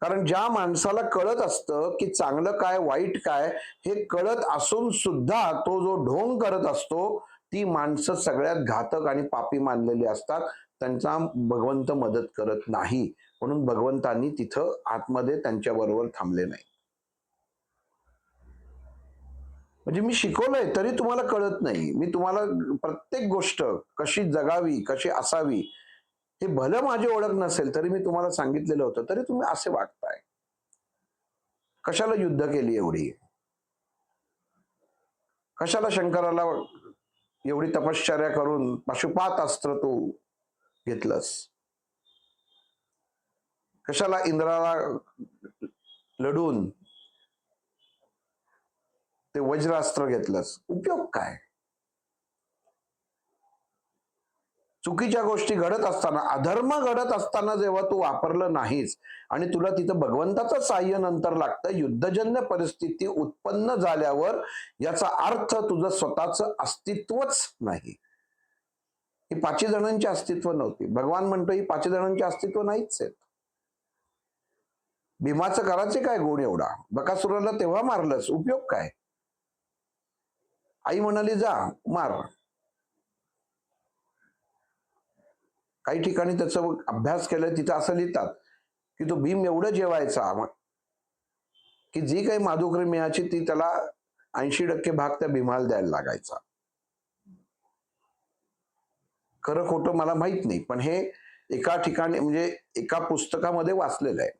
कारण ज्या माणसाला कळत असतं की चांगलं काय वाईट काय हे कळत असून सुद्धा तो जो ढोंग करत असतो, ती माणसं सगळ्यात घातक आणि पापी मानलेली असतात, त्यांचा भगवंत मदत करत नाही. म्हणून भगवंतांनी तिथं आतमध्ये त्यांच्या बरोबर थांबले नाही. म्हणजे मी शिकवलंय तरी तुम्हाला कळत नाही. मी तुम्हाला प्रत्येक गोष्ट कशी जगावी, कशी असावी, हे भलं माझी ओळख नसेल तरी मी तुम्हाला सांगितलेलं होतं, तरी तुम्ही असे वागताय. कशाला युद्ध केली एवढी? कशाला शंकराला एवढी तपश्चर्या करून पशुपात अस्त्र तू घेतलंस? कशाला इंद्राला लढून ते वज्रास्त्र घेतलंस? उपयोग काय? चुकीच्या गोष्टी घडत असताना, अधर्म घडत असताना जेव्हा तू वापरलं नाहीस आणि तुला तिथं भगवंताचं साह्य नंतर लागतं, युद्धजन्य परिस्थिती उत्पन्न झाल्यावर याचा अर्थ तुझं स्वतःचं अस्तित्वच नाही. ही 5 जणांची अस्तित्व नव्हती. भगवान म्हणतो ही 5 जणांची अस्तित्व नाहीच आहेत. भीमाचं करायचे काय गुण एवढा? बकासुराला तेव्हा मारलंस, उपयोग काय? आई म्हणाली जा मार. काही ठिकाणी त्याचा अभ्यास केलाय, तिथं असं लिहितात की तो भीम एवढं जेवायचा की जी काही माधुकरी मिळायची ती त्याला 80% भाग त्या भीमाला द्यायला लागायचा. खरं खोटं मला माहित नाही, पण हे एका ठिकाणी म्हणजे एका पुस्तकामध्ये वाचलेलं आहे.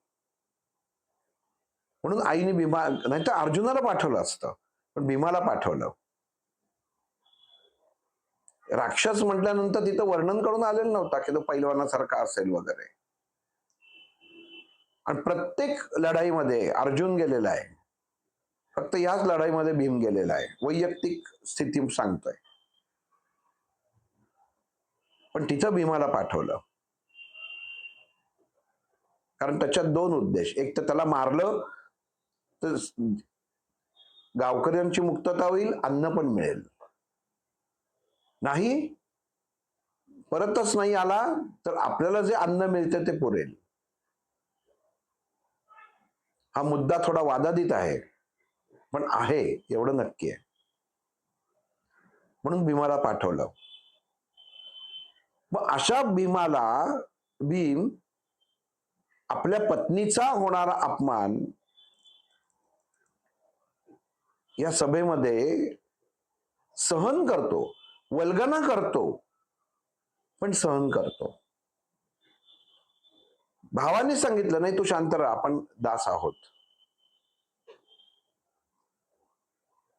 म्हणून आईने भीमा, नाही तर अर्जुनाला पाठवलं असतं, पण भीमाला पाठवलं. राक्षस म्हटल्यानंतर तिथं वर्णन करून आलेलं नव्हता की तो पैलवानासारखा असेल वगैरे. आणि प्रत्येक लढाईमध्ये अर्जुन गेलेला आहे, फक्त याच लढाईमध्ये भीम गेलेला आहे. वैयक्तिक स्थिती सांगतोय, पण तिथं भीमाला पाठवलं. कारण त्याच्यात दोन उद्देश, एक तर त्याला मारलं तर गावकऱ्यांची मुक्तता होईल, अन्न पण मिळेल. नाही, परतच नाही आला तर आपल्याला जे अन्न मिळते ते पुरेल. हा मुद्दा थोडा वादातीत आहे, पण आहे एवढं नक्की आहे. म्हणून भीमाला पाठवलं. मग अशा भीमाला भीम आपल्या पत्नीचा होणारा अपमान या सभेमध्ये सहन करतो, वल्गना करतो, पण सहन करतो. भावाने सांगितलं, नाही तू शांत राहा, आपण दास आहोत.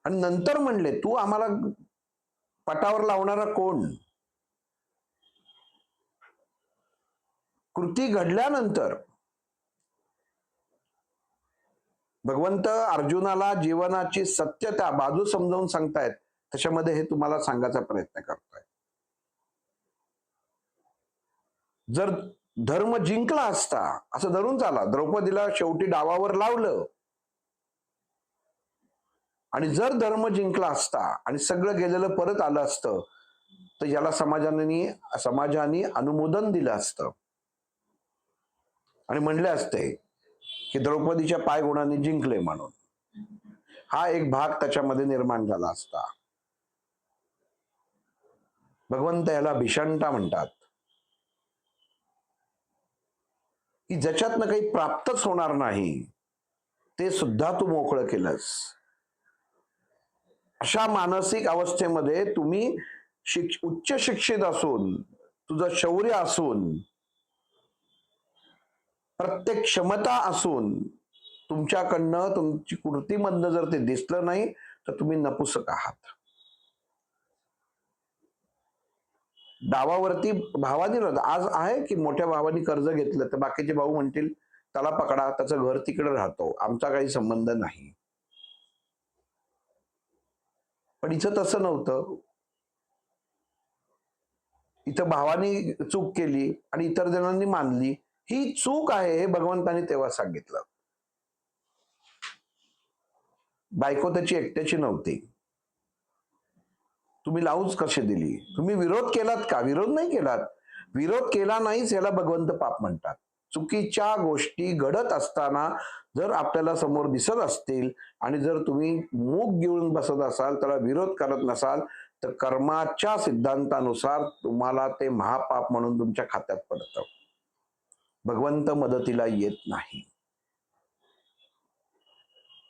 आणि नंतर म्हणले, तू आम्हाला पटावर लावणारा कोण? कृती घडल्यानंतर भगवंत अर्जुनाला जीवनाची सत्यता बाजू समजावून सांगतायत, त्याच्यामध्ये हे तुम्हाला सांगायचा प्रयत्न करतोय. जर धर्म जिंकला असता, असं धरून चाला, द्रौपदीला शेवटी डावावर लावलं, आणि जर धर्म जिंकला असता आणि सगळं गेलेलं परत आलं असतं, तर याला समाजाने अनुमोदन दिलं असतं आणि म्हणले असते की द्रौपदीच्या पायगुणाने जिंकले म्हणून. हा एक भाग त्याच्यामध्ये निर्माण झाला असता. भगवंत याला भीषणता म्हणतात, की ज्याच्यातनं काही प्राप्तच होणार नाही ते सुद्धा तू मोकळं केलंस. अशा मानसिक अवस्थेमध्ये तुम्ही उच्च शिक्षित असून, तुझं शौर्य असून, प्रत्येक क्षमता असून, तुमच्याकडनं तुमची कृतीमधनं जर ते दिसलं नाही तर तुम्ही नपुसक आहात. डावावरती भावानी आज आहे की मोठ्या भावानी कर्ज घेतलं तर बाकीचे भाऊ म्हणतील त्याला पकडा, त्याचं घर तिकडे राहतो, आमचा काही संबंध नाही. पण इथं तसं नव्हतं. इथं भावानी चूक केली आणि इतर जणांनी मानली. ही चूक आहे हे भगवंतानी तेव्हा सांगितलं. बायको त्याची एकट्याची नव्हती. तुम्ही लावूच कशी दिली? तुम्ही विरोध केलात का? विरोध नाही केलात. विरोध केला नाहीच याला भगवंत पाप म्हणतात. चुकीच्या गोष्टी घडत असताना जर आपल्याला समोर दिसत असतील आणि जर तुम्ही मूग घेऊन बसत असाल, त्याला विरोध करत नसाल, तर कर्माच्या सिद्धांतानुसार तुम्हाला ते महापाप म्हणून तुमच्या खात्यात पडतं. भगवंत मदतीला येत नाही.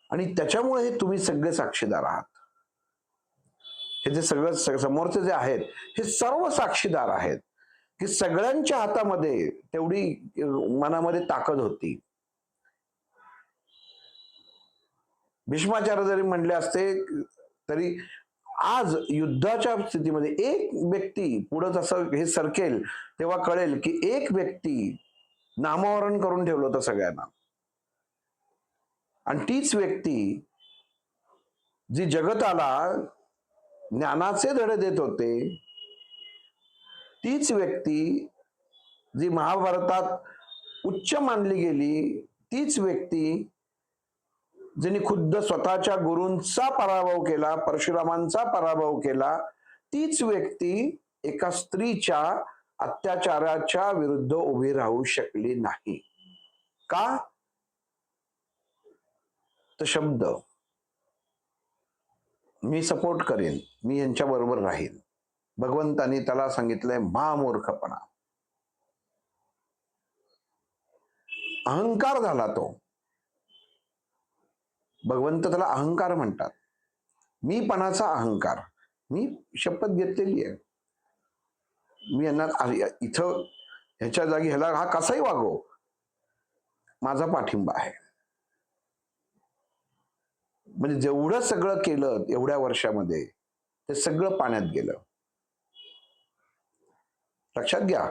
आणि त्याच्यामुळे हे तुम्ही सगळे साक्षीदार आहात. हे जे सगळं समोरचे जे आहेत हे सर्व साक्षीदार आहेत की सगळ्यांच्या हातामध्ये तेवढी मनामध्ये ताकद होती. भीष्माचार्य जरी म्हणले असते तरी आज युद्धाच्या स्थितीमध्ये एक व्यक्ती पुढे जसं हे सरकेल तेव्हा कळेल की एक व्यक्ती नामोहरण करून ठेवलं होतं सगळ्यांना, आणि तीच व्यक्ती जी जगताला ज्ञानाचे धडे देत होते, तीच व्यक्ती जी महाभारतात उच्च मानली गेली, तीच व्यक्ती जिने खुद्द स्वतःच्या गुरूंचा पराभव केला, परशुरामांचा पराभव केला, तीच व्यक्ती एका स्त्रीच्या अत्याचाराच्या विरुद्ध उभी राहू शकली नाही. का? तर शब्द, मी सपोर्ट करेन, मी यांच्या बरोबर राहील. भगवंतानी त्याला सांगितलंय महामूर्खपणा. अहंकार झाला तो. भगवंत त्याला अहंकार म्हणतात. मीपणाचा अहंकार. मी शपथ घेतलेली आहे, मी यांना इथं ह्याच्या जागी ह्याला हा कसाही वागो, माझा पाठिंबा आहे. म्हणजे जेवढं सगळं केलं एवढ्या वर्षामध्ये ते सगळं पाण्यात गेलं. लक्षात घ्या,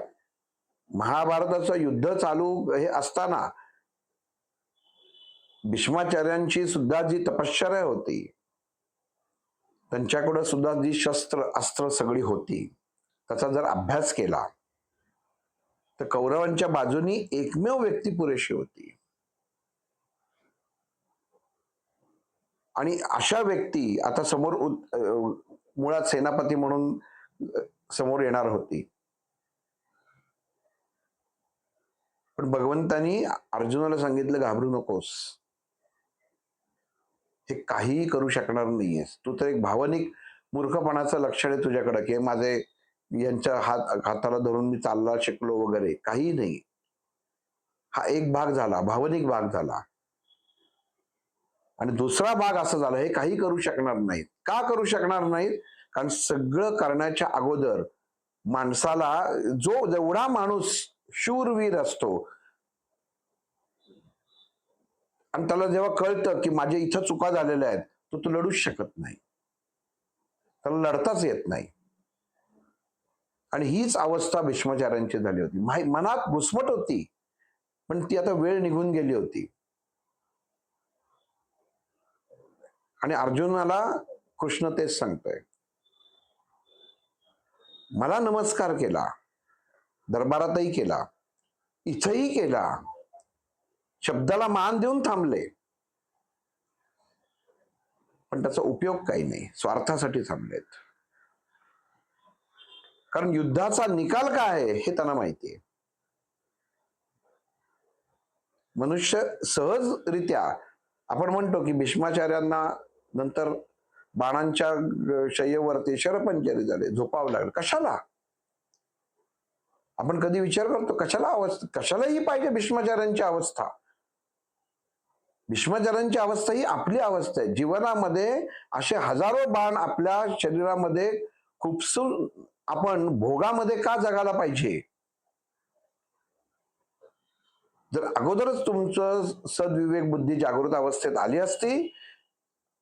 महाभारताचं युद्ध चालू हे असताना भीष्माचार्यांची सुद्धा जी तपश्चर्या होती, त्यांच्याकडे सुद्धा जी शस्त्र अस्त्र सगळी होती, त्याचा जर अभ्यास केला तर कौरवांच्या बाजूनी एकमेव व्यक्ती पुरेशी होती. आणि अशा व्यक्ती आता समोर मुळात सेनापती म्हणून समोर येणार होती. पण भगवंतानी अर्जुनाला सांगितलं, घाबरू नकोस, हे काहीही करू शकणार नाहीयेस. तू तर एक भावनिक मूर्खपणाचं लक्षण आहे तुझ्याकडे, की माझे यांच्या हाताला धरून मी चालला शिकलो वगैरे, काही नाही. हा एक भाग झाला, भावनिक भाग झाला. आणि दुसरा भाग असा झाला, हे काही करू शकणार नाहीत. का करू शकणार नाहीत? कारण सगळं करण्याच्या अगोदर माणसाला, जो जेवढा माणूस शूरवीर असतो आणि त्याला जेव्हा कळतं की माझ्या इथं चुका झालेल्या आहेत, तो लढूच शकत नाही, त्याला लढताच येत नाही. आणि हीच अवस्था भीष्माचार्यांची झाली होती. मनात घुसमट होती, पण ती आता वेळ निघून गेली होती. आणि अर्जुनाला कृष्ण तेच सांगतोय, मला नमस्कार केला, दरबारातही केला, इथंही केला, शब्दाला मान देऊन थांबले, पण त्याचा उपयोग काही नाही, स्वार्थासाठी थांबलेत. कारण युद्धाचा निकाल काय आहे हे त्यांना माहितीये. मनुष्य सहजरित्या, आपण म्हणतो की भीष्माचार्यांना नंतर बाणांच्या शय्येवरती शरपंजरी झाले, झोपावं लागलं. कशाला? आपण कधी विचार करतो कशाला ही पाहिजे भीष्माचार्यांची अवस्था? भीष्माचार्यांची अवस्था ही आपली अवस्था आहे. जीवनामध्ये असे हजारो बाण आपल्या शरीरामध्ये खुपसून आपण भोगामध्ये का जगायला पाहिजे? जर अगोदरच तुमचं सद्विवेक बुद्धी जागृत अवस्थेत आली असती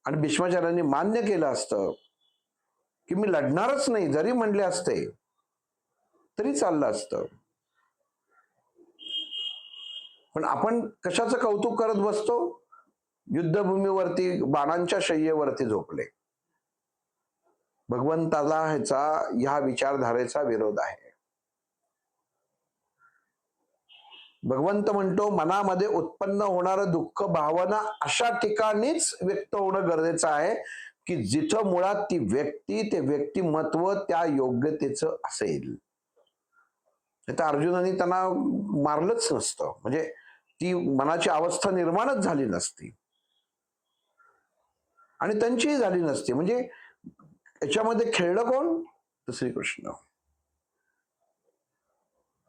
आणि भीष्माचार्यांनी मान्य केलं असतं की मी लढणारच नाही, जरी म्हणले असते तरी चाललं असतं. पण आपण कशाचं कौतुक करत बसतो? युद्धभूमीवरती बाणांच्या शय्येवरती झोपले. भगवंताला ह्या विचारधारेचा विरोध आहे. भगवंत म्हणतो, मनामध्ये उत्पन्न होणारं दुःख भावना अशा ठिकाणीच व्यक्त होणं गरजेचं आहे की जिथं मुळात ती व्यक्ती, ते व्यक्तिमत्व त्या योग्यतेचं असेल. तर अर्जुनाने त्यांना मारलंच नसतं, म्हणजे ती मनाची अवस्था निर्माणच झाली नसती आणि त्यांचीही झाली नसती. म्हणजे याच्यामध्ये खेळलं कोण? तर श्रीकृष्ण.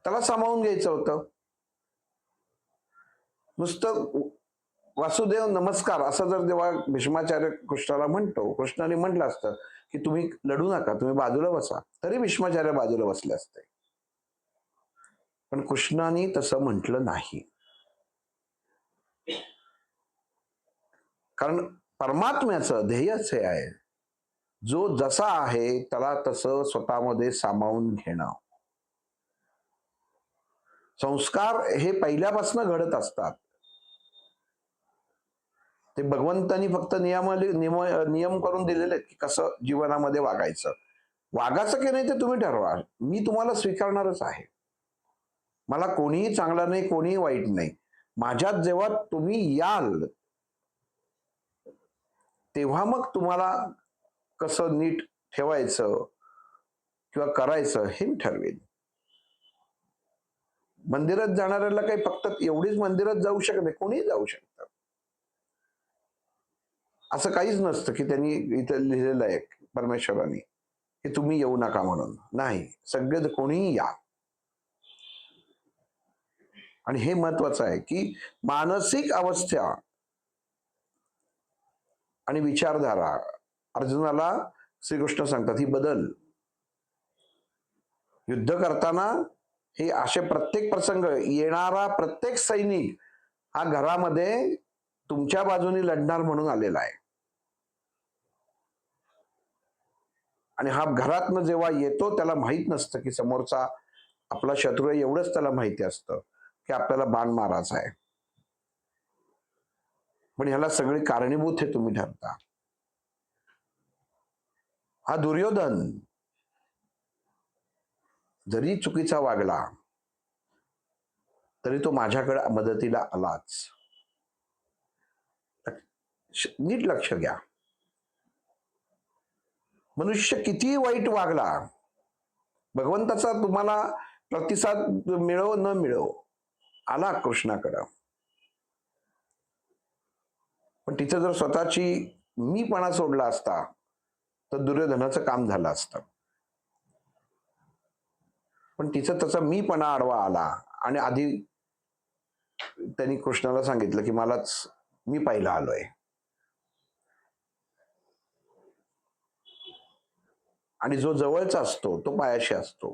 त्याला सामावून घ्यायचं होतं. नुसतं वासुदेव नमस्कार असं जर जेव्हा भीष्माचार्य कृष्णाला म्हणतो, कृष्णाने म्हटलं असतं की तुम्ही लढू नका, तुम्ही बाजूला बसा, तरी भीष्माचार्य बाजूला बसले असते. पण कृष्णाने तसं म्हटलं नाही. कारण परमात्म्याचं ध्येयच हे आहे, जो जसा आहे त्याला तसं स्वतःमध्ये सामावून घेणं. संस्कार हे पहिल्यापासून घडत असतात. ते भगवंतानी फक्त नियम करून दिलेले आहेत की कसं जीवनामध्ये वागायचं. वागायचं की नाही ते तुम्ही ठरवा. मी तुम्हाला स्वीकारणारच आहे. मला कोणीही चांगला नाही, कोणीही वाईट नाही. माझ्यात जेव्हा तुम्ही याल तेव्हा मग तुम्हाला कसं नीट ठेवायचं किंवा करायचं हे मी ठरवेन. मंदिरात जाणाऱ्याला काही फक्त एवढीच मंदिरात जाऊ शकत नाही, कोणीही जाऊ शकतं. असं काहीच नसतं की त्यांनी इथं लिहिलेलं आहे परमेश्वराने की तुम्ही येऊ नका म्हणून. नाही, सगळे कोणीही या. आणि हे महत्वाचं आहे की मानसिक अवस्था आणि विचारधारा अर्जुनाला श्रीकृष्ण सांगतात ही बदल. युद्ध करताना हे असे प्रत्येक प्रसंग येणारा प्रत्येक सैनिक हा घरामध्ये तुमच्या बाजूने लढणार म्हणून आलेला आहे. आणि हा घरातनं जेव्हा येतो त्याला माहित नसतं की समोरचा आपला शत्रू आहे एवढंच त्याला माहिती असतं की आपल्याला बाण मारायचा आहे. पण ह्याला सगळे कारणीभूत हे तुम्ही ठरता. हा दुर्योधन जरी चुकीचा वागला तरी तो माझ्याकडे मदतीला आलाच. नीट लक्ष घ्या. मनुष्य कितीही वाईट वागला, भगवंताचा तुम्हाला प्रतिसाद मिळो न मिळो, आला कृष्णाकडं, पण तिथे जर स्वतःची मीपणा सोडला असता तर दुर्योधनाचं काम झालं असतं. पण तिचं त्याचा मीपणा आडवा आला आणि आधी त्यांनी कृष्णाला सांगितलं की मी पहिला आलोय. आणि जो जवळचा असतो तो पायाशी असतो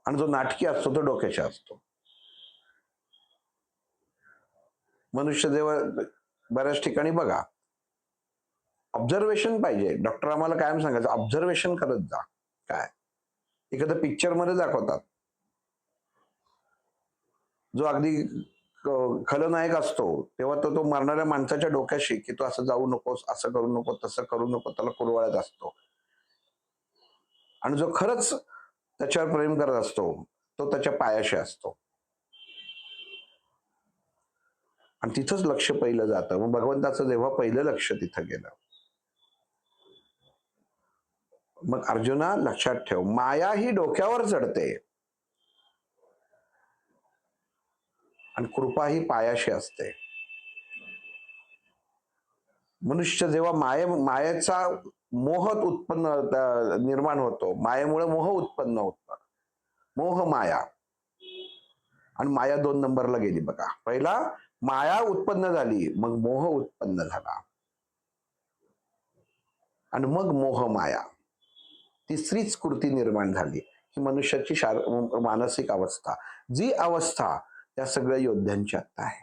आणि जो नाटकी असतो तो डोक्याशी असतो. मनुष्य जेव्हा बऱ्याच ठिकाणी बघा, ऑब्झर्वेशन पाहिजे. डॉक्टर आम्हाला कायम सांगायचं, ऑब्झर्वेशन करत जा. काय एखाद्या पिक्चर मध्ये दाखवतात, जो अगदी खलनायक असतो तेव्हा तो मारणाऱ्या माणसाच्या डोक्याशी की तू असं जाऊ नकोस, असं करू नको, तसं करू नको, त्याला कुरवाळत असतो. आणि जो खरंच त्याच्यावर प्रेम करत असतो तो त्याच्या पायाशी असतो. आणि तिथंच लक्ष पहिलं जातं. मग भगवंताचं जेव्हा पहिलं लक्ष तिथं गेलं, मग अर्जुना लक्षात ठेव, माया ही डोक्यावर चढते आणि कृपा ही पायाशी असते. मनुष्य जेव्हा मायेचा मोह उत्पन्न निर्माण होतो, मायेमुळे मोह उत्पन्न होतं. मोह माया आणि माया 2 नंबरला गेली बघा. पहिला माया उत्पन्न झाली, मग मोह उत्पन्न झाला आणि मग मोह माया, तिसरीच कृती निर्माण झाली ही मनुष्याची मानसिक अवस्था. जी अवस्था त्या सगळ्या योद्ध्यांची आता आहे.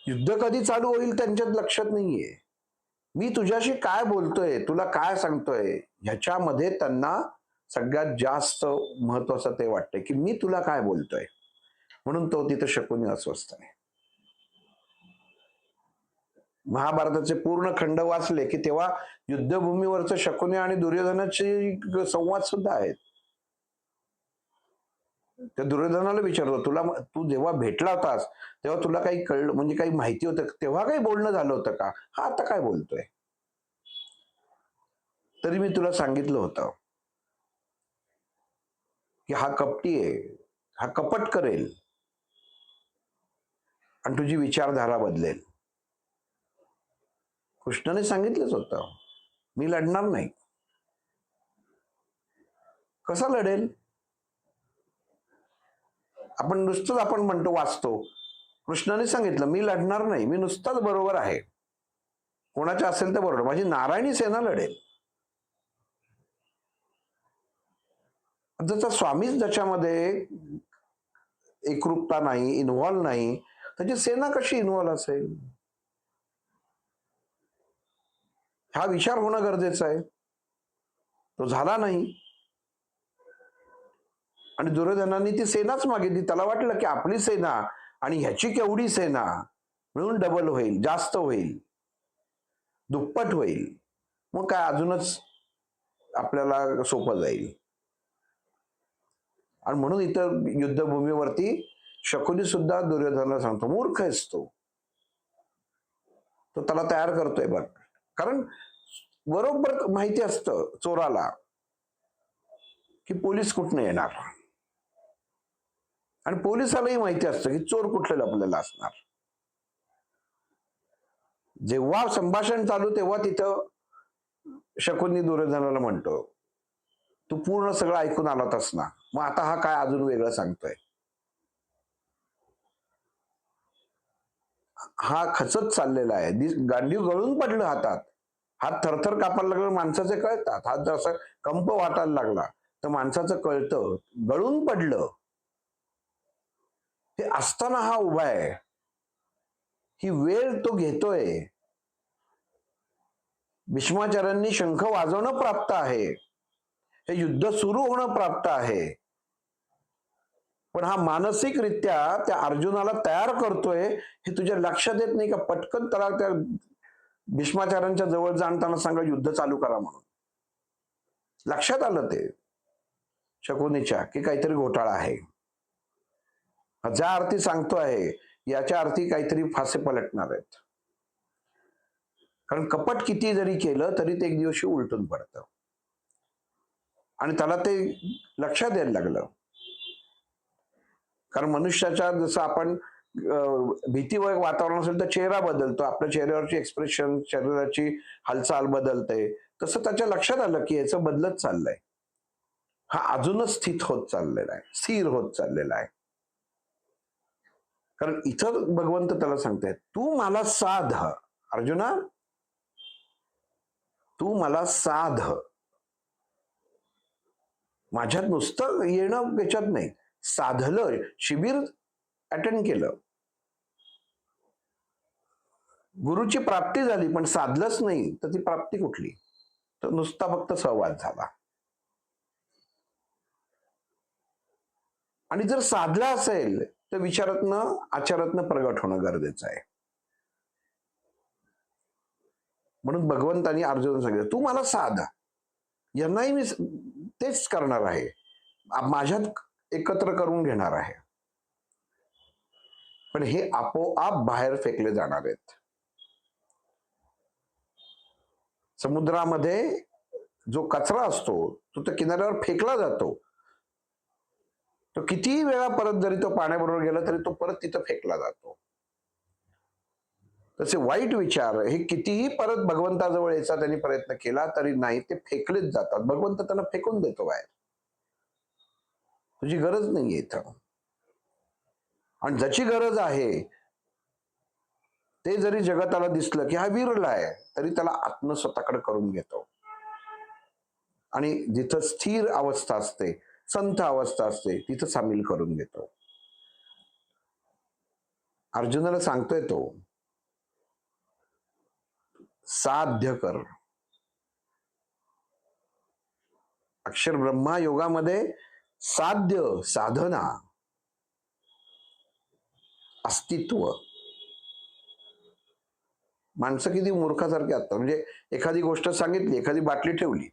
युद्ध कधी चालू होईल त्यांच्यात लक्षात नाहीये. मी तुझ्याशी काय बोलतोय, तुला काय सांगतोय, ह्याच्यामध्ये त्यांना सगळ्यात जास्त महत्वाचं ते वाटतंय की मी तुला काय बोलतोय. म्हणून तो तिथे शकुनी अस्वस्थ आहे. महाभारताचे पूर्ण खंड वाचले की तेव्हा युद्धभूमीवरचं शकुनी आणि दुर्योधनाचे संवाद सुद्धा आहेत. त्या दुर्योधनाला विचारतो, तू जेव्हा भेटला होतास तेव्हा तुला काही कळलं, म्हणजे काही माहिती होतं, तेव्हा काही बोलणं झालं होतं का? हा आता काय बोलतोय? तरी मी तुला सांगितलं होतं की हा कपटी आहे, हा कपट करेल आणि तुझी विचारधारा बदलेल. कृष्णाने सांगितलंच होतं, मी लढणार नाही. कसा लढेल? आपण म्हणतो, वाचतो, कृष्णाने सांगितलं मी लढणार नाही, मी नुसताच बरोबर आहे. कोणाच्या असेल तर बरोबर, माझी नारायणी सेना लढेल. जसा स्वामीच ज्याच्यामध्ये एकरूपता नाही, इन्व्हॉल्व नाही, त्याची सेना कशी इन्व्हॉल्व असेल? हा विचार होणं गरजेचं आहे. तो झाला नाही आणि दुर्योधनाने ती सेनाच मागितली. त्याला वाटलं की आपली सेना आणि ह्याची केवढी सेना मिळून डबल होईल, जास्त होईल, दुप्पट होईल, मग काय अजूनच आपल्याला सोपं जाईल. आणि म्हणून इतर युद्धभूमीवरती शकुनी सुद्धा दुर्योधनाला सांगतो, मूर्ख आहेस तो त्याला तयार करतोय बघ. कारण बरोबर माहिती असतं चोराला की पोलीस कुठनं येणार, आणि पोलिसालाही माहिती असतं की चोर कुठले लपलेला असणार. जेव्हा संभाषण चालू तेव्हा तिथं शकुनी दुर्योधनाला म्हणतो, तू पूर्ण सगळं ऐकून आलातस ना, मग आता हा काय अजून वेगळं सांगतोय? हा खचत चाललेला आहे, गांडीव गळून पडलं हातात, हात थरथर कापायला लागला, माणसाचे कळतात, हात जर असं कंप वाटायला लागला तर माणसाचं कळतं, गळून पडलं. ते असताना हा उभा आहे, ही वेळ तो घेतोय. भीष्माचार्यांनी शंख वाजवणं प्राप्त आहे, हे युद्ध सुरू होणं प्राप्त आहे, पण हा मानसिकरित्या त्या अर्जुनाला तयार करतोय हे तुझ्या लक्षात येत नाही का? पटकन त्याला त्या भीष्माचार्यांच्या जवळ जाणताना सांगा युद्ध चालू करा म्हणून. लक्षात आलं ते शकुनीच्या की काहीतरी घोटाळा आहे. ज्या अर्थी सांगतो आहे याच्या अर्थी काहीतरी फासे पलटणार आहेत. कारण कपट किती जरी केलं तरी ते एक दिवशी उलटून पडतं आणि त्याला ते लक्षात यायला लागलं. कारण मनुष्याच्या जसं आपण भीतीवर वातावरण असेल तर चेहरा बदलतो, आपल्या चेहऱ्यावरची एक्सप्रेशन, शरीराची हालचाल बदलते. तसं त्याच्या लक्षात आलं की याचं बदलत चाललंय, हा अजूनच स्थित होत चाललेला आहे, स्थिर होत चाललेला आहे. कारण इथं भगवंत त्याला सांगताय, तू मला साध अर्जुना, तू मला साध. माझ्यात नुसतं येणं याच्यात नाही, साधलं, शिबिर अटेंड केलं, गुरुची प्राप्ती झाली, पण साधलंच नाही तर ती प्राप्ती कुठली? तर नुसता फक्त संवाद झाला. आणि जर साधला असेल तर विचारातनं आचारातनं प्रगट होणं गरजेचं आहे. म्हणून भगवंतांनी अर्जुन सांगितलं, तू मला साध. यांनाही मी तेच करणार आहे, माझ्यात एकत्र करून घेणार आहे, पण हे आपोआप बाहेर फेकले जाणार आहेत. समुद्रामध्ये जो कचरा असतो तो त्या किनाऱ्यावर फेकला जातो, तो कितीही वेळा परत जरी तो पाण्याबरोबर गेला तरी तो परत तिथं फेकला जातो. तसे वाईट विचार हे कितीही परत भगवंताजवळ यायचा त्यांनी प्रयत्न केला तरी नाही, ते फेकलेच जातात. भगवंत त्यांना फेकून देतो बाहेर, तुझी गरज नाहीये इथं. आणि ज्याची गरज आहे ते जरी जगताला दिसलं की हा विरला आहे, तरी त्याला आत्म स्वतःकडे करून घेतो आणि जिथं स्थिर अवस्था असते, संत अवस्था असते, तिथं सामील करून घेतो. अर्जुनाला सांगतोय तो, साध्य कर. अक्षर ब्रह्मा योगामध्ये साध्य, साधना, अस्तित्व. माणसं किती मूर्खासारखी असतात. म्हणजे एखादी गोष्ट सांगितली, एखादी बाटली ठेवली,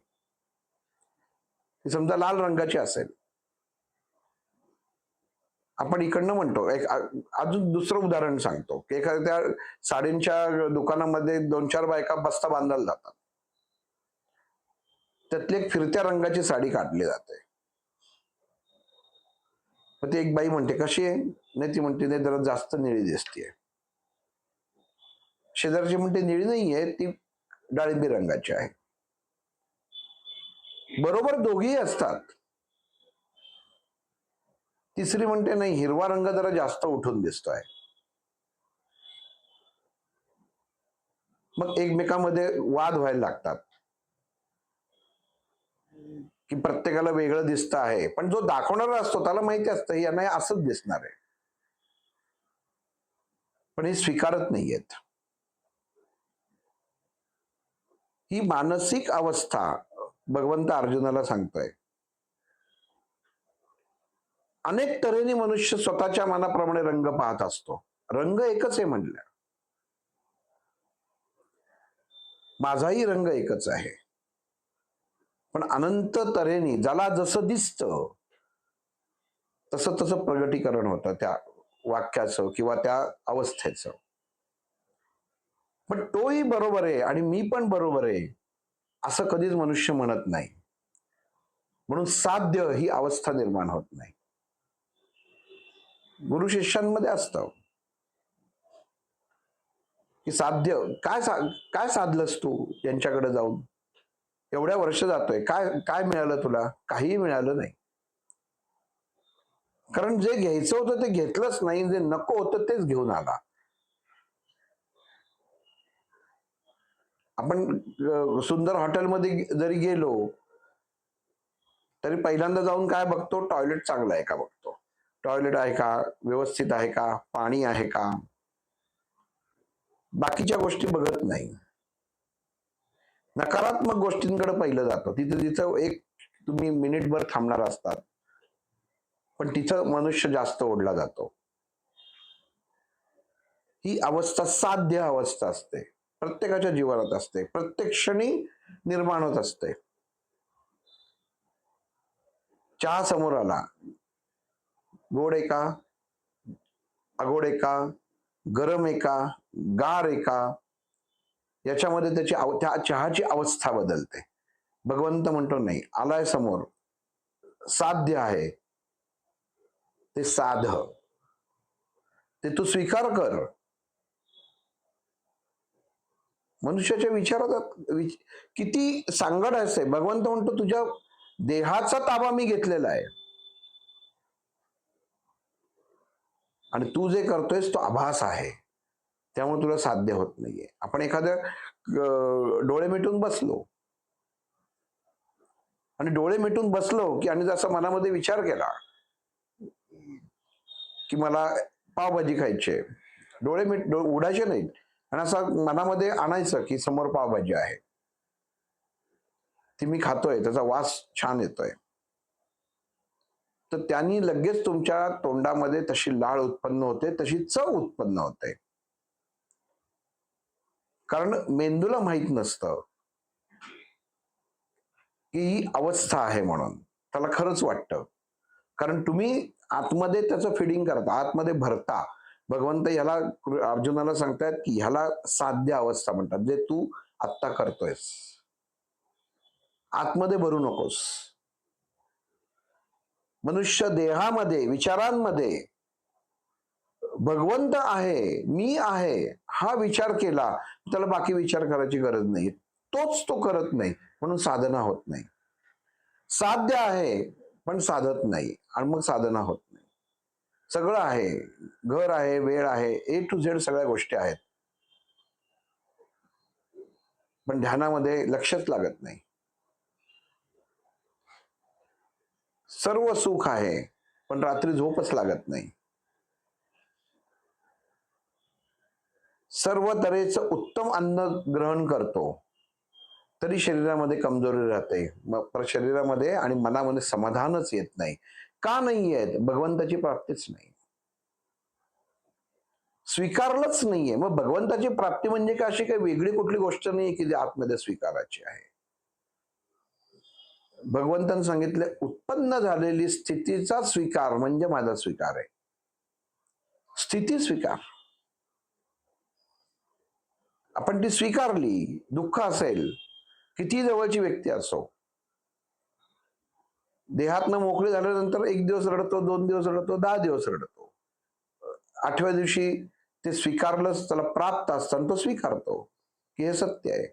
ती समजा लाल रंगाची असेल, आपण इकडनं म्हणतो, एक अजून दुसरं उदाहरण सांगतो की एखाद्या साडींच्या दुकानामध्ये 2-4 बायका बस्ता बांधायला जातात, त्यातली एक फिरत्या रंगाची साडी काढली जाते. मग ती एक बाई म्हणते, कशी आहे? नाही, ती म्हणते नाही, जरा जास्त निळी दिसतीये. शेजारची म्हणते निळी नाहीये, ती डाळिंबी रंगाची आहे. बरोबर दोघीही असतात. तिसरी म्हणते नाही, हिरवा रंग जरा जास्त उठून दिसतोय. मग एकमेकांमध्ये वाद व्हायला लागतात की प्रत्येकाला वेगळं दिसतं आहे, पण जो दाखवणारा असतो त्याला माहिती असतं यांना असंच दिसणार आहे, पण हे स्वीकारत नाहीयेत. ही मानसिक अवस्था भगवंत अर्जुनाला सांगतोय. अनेक तऱ्हेने मनुष्य स्वतःच्या मनाप्रमाणे रंग पाहत असतो. रंग एकच आहे म्हणलं, माझाही रंग एकच आहे, पण अनंत तऱ्हेने ज्याला जसं दिसतं तसं तसं प्रगटीकरण होतं त्या वाक्याचं किंवा त्या अवस्थेचं. पण तोही बरोबर आहे आणि मी पण बरोबर आहे असं कधीच मनुष्य म्हणत नाही. म्हणून साध्य ही अवस्था निर्माण होत नाही. गुरु शिष्यांमध्ये असतं की साध्य काय साधलंस तू यांच्याकडे जाऊन, एवढ्या वर्ष जातोय, काय काय मिळालं तुला? काहीही मिळालं नाही. कारण जे घ्यायचं होतं ते घेतलंच नाही, जे नको होतं तेच घेऊन आला. आपण सुंदर हॉटेलमध्ये जरी गेलो तरी पहिल्यांदा जाऊन काय बघतो? टॉयलेट चांगलं आहे का बघतो. टॉयलेट आहे का, व्यवस्थित आहे का, पाणी आहे का, बाकीच्या गोष्टी बघत नाही. नकारात्मक गोष्टींकडे पहिलं जातं. तिचं एक तुम्ही मिनिटभर थांबणार असतात, पण तिचं मनुष्य जास्त ओढला जातो. ही अवस्था साध्य अवस्था असते. प्रत्येकाच्या जीवनात असते. प्रत्येक क्षणी निर्माण होत असते. चहा समोर आला. गोड आहे का? अगोड आहे का? गरम आहे का? गार आहे का? याच्यामध्ये त्या चहाची अवस्था बदलते. भगवंत म्हणतो नाही, आलाय समोर, साध्य आहे, ते साध, ते तू स्वीकार कर. मनुष्याच्या विचारात किती सांगड असते. भगवंत म्हणतो तुझ्या देहाचा ताबा मी घेतलेला आहे आणि तू जे करतोयस तो आभास आहे, त्यामुळे तुला साध्य होत नाहीये. आपण एखाद्या डोळे मिटून बसलो आणि डोळे मिटून बसलो की आणि जसं मनामध्ये विचार केला की मला पावभाजी खायची आहे, डोळे उघडायचे नाहीत आणि असं मनामध्ये आणायचं की समोर पावभाजी आहे, ती मी खातोय, त्याचा वास छान येतोय, तर त्यांनी लगेच तुमच्या तोंडामध्ये तशी लाळ उत्पन्न होते, तशी चव उत्पन्न होते. कारण मेंदूला माहित नसतं की ही अवस्था आहे म्हणून. त्याला खरंच वाटतं. कारण तुम्ही आतमध्ये त्याचं फिडिंग करता, आतमध्ये भरता. भगवंत याला अर्जुनाला सांगतायत की ह्याला साध्य अवस्था म्हणतात, जे तू आत्ता करतोयस. आतमध्ये भरू नकोस. मनुष्य देहामध्ये, विचारांमध्ये भगवंत आहे, मी आहे, हा विचार केला, त्याला बाकी विचार करायची गरज नाही. तोच तो करत नाही, म्हणून साधना होत नाही. साध्य आहे पण साधत नाही आणि मग साधना होत नाही. सगळं आहे, घर आहे, वेळ आहे, ए टू झेड सगळ्या गोष्टी आहेत, पण ध्यानामध्ये लक्षच लागत नाही. सर्व सुख आहे पण रात्री झोपच लागत नाही. सर्व तऱ्हेचं उत्तम अन्न ग्रहण करतो तरी शरीरामध्ये कमजोरी राहते. मग शरीरामध्ये आणि मनामध्ये समाधानच येत नाही. का नाही येत? भगवंताची प्राप्तीच नाही, स्वीकारलंच नाहीये. मग भगवंताची प्राप्ती म्हणजे काय अशी काही वेगळी कुठली गोष्ट नाहीये की जी आतमध्ये स्वीकारायची आहे. भगवंतांनी सांगितले उत्पन्न झालेली स्थितीचा स्वीकार म्हणजे माझा स्वीकार आहे. स्थिती स्वीकार, आपण ती स्वीकारली, दुःख असेल, किती जवळची व्यक्ती असो, देहातनं मोकळी झाल्यानंतर 1 दिवस रडतो, 2 दिवस रडतो, 10 दिवस रडतो. 8व्या दिवशी ते स्वीकारलंच, त्याला प्राप्त असतं, तो स्वीकारतो की हे सत्य आहे.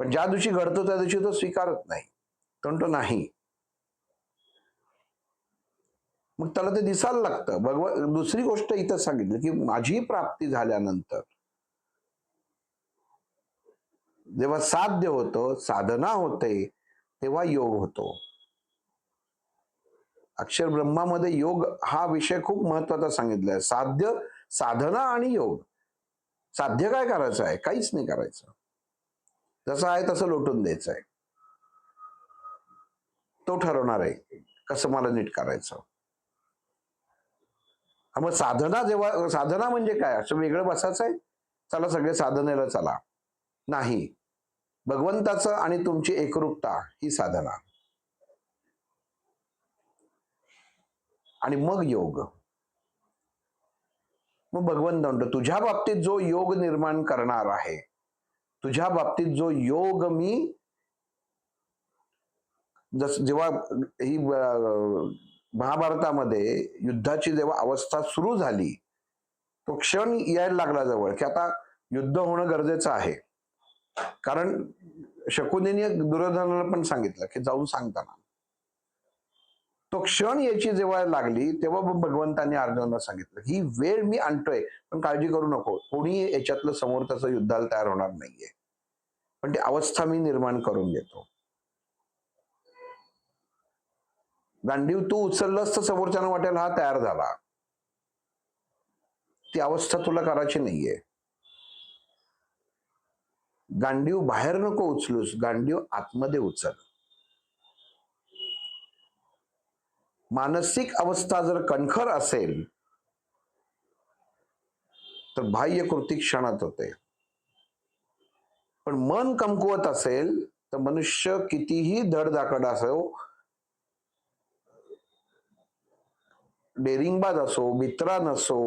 पण ज्या दिवशी घडतो त्या दिवशी तो स्वीकारत नाही, तो नाही. मग त्याला ते दिसायला लागतं. दुसरी गोष्ट इथं सांगितली की माझी प्राप्ती झाल्यानंतर जेव्हा साध्य होतं, साधना होते, तेव्हा योग होतो. अक्षर ब्रह्मामध्ये योग हा विषय खूप महत्वाचा सांगितलाय. साध्य, साधना आणि योग. साध्य काय करायचं आहे? काहीच नाही करायचं. जसं आहे तसं लोटून द्यायचं आहे. तो ठरवणार आहे कसं मला नीट करायचं. मग साधना म्हणजे काय? असं वेगळं बसायचं आहे, चला सगळे साधनेला चला, नाही. भगवंताचं आणि तुमची एकरूपता ही साधना आणि मग योग. मग भगवंत म्हणतो तुझ्या बाबतीत जो योग निर्माण करणार आहे, तुझ्या बाबतीत जो योग मी जेव्हा ही महाभारतामध्ये युद्धाची जेव्हा अवस्था सुरू झाली, तो क्षण यायला लागला जवळ की आता युद्ध होणं गरजेचं आहे. कारण शकुनीने दुर्योधनाला पण सांगितलं की जाऊन सांगताना, तो क्षण याची जेव्हा लागली तेव्हा भगवंतांनी अर्जुनाला सांगितलं ही वेळ मी आणतोय, पण काळजी करू नको, कोणी याच्यातलं समोर तसं युद्धाला तयार होणार नाहीये, पण ती अवस्था मी निर्माण करून घेतो. गांडीव तू उचललंस तर समोरच्यानं वाटेल हा तयार झाला. ती अवस्था तुला करायची नाहीये. गांडीव बाहेर नको उचलूस, गांडीव आतमध्ये उचल. मानसिक अवस्था जर कणखर असेल तर बाह्य कृती क्षणात होते. पण मन कमकुवत असेल तर मनुष्य कितीही धडधाकट असो, डेरिंगबाज असो, मित्रान असो,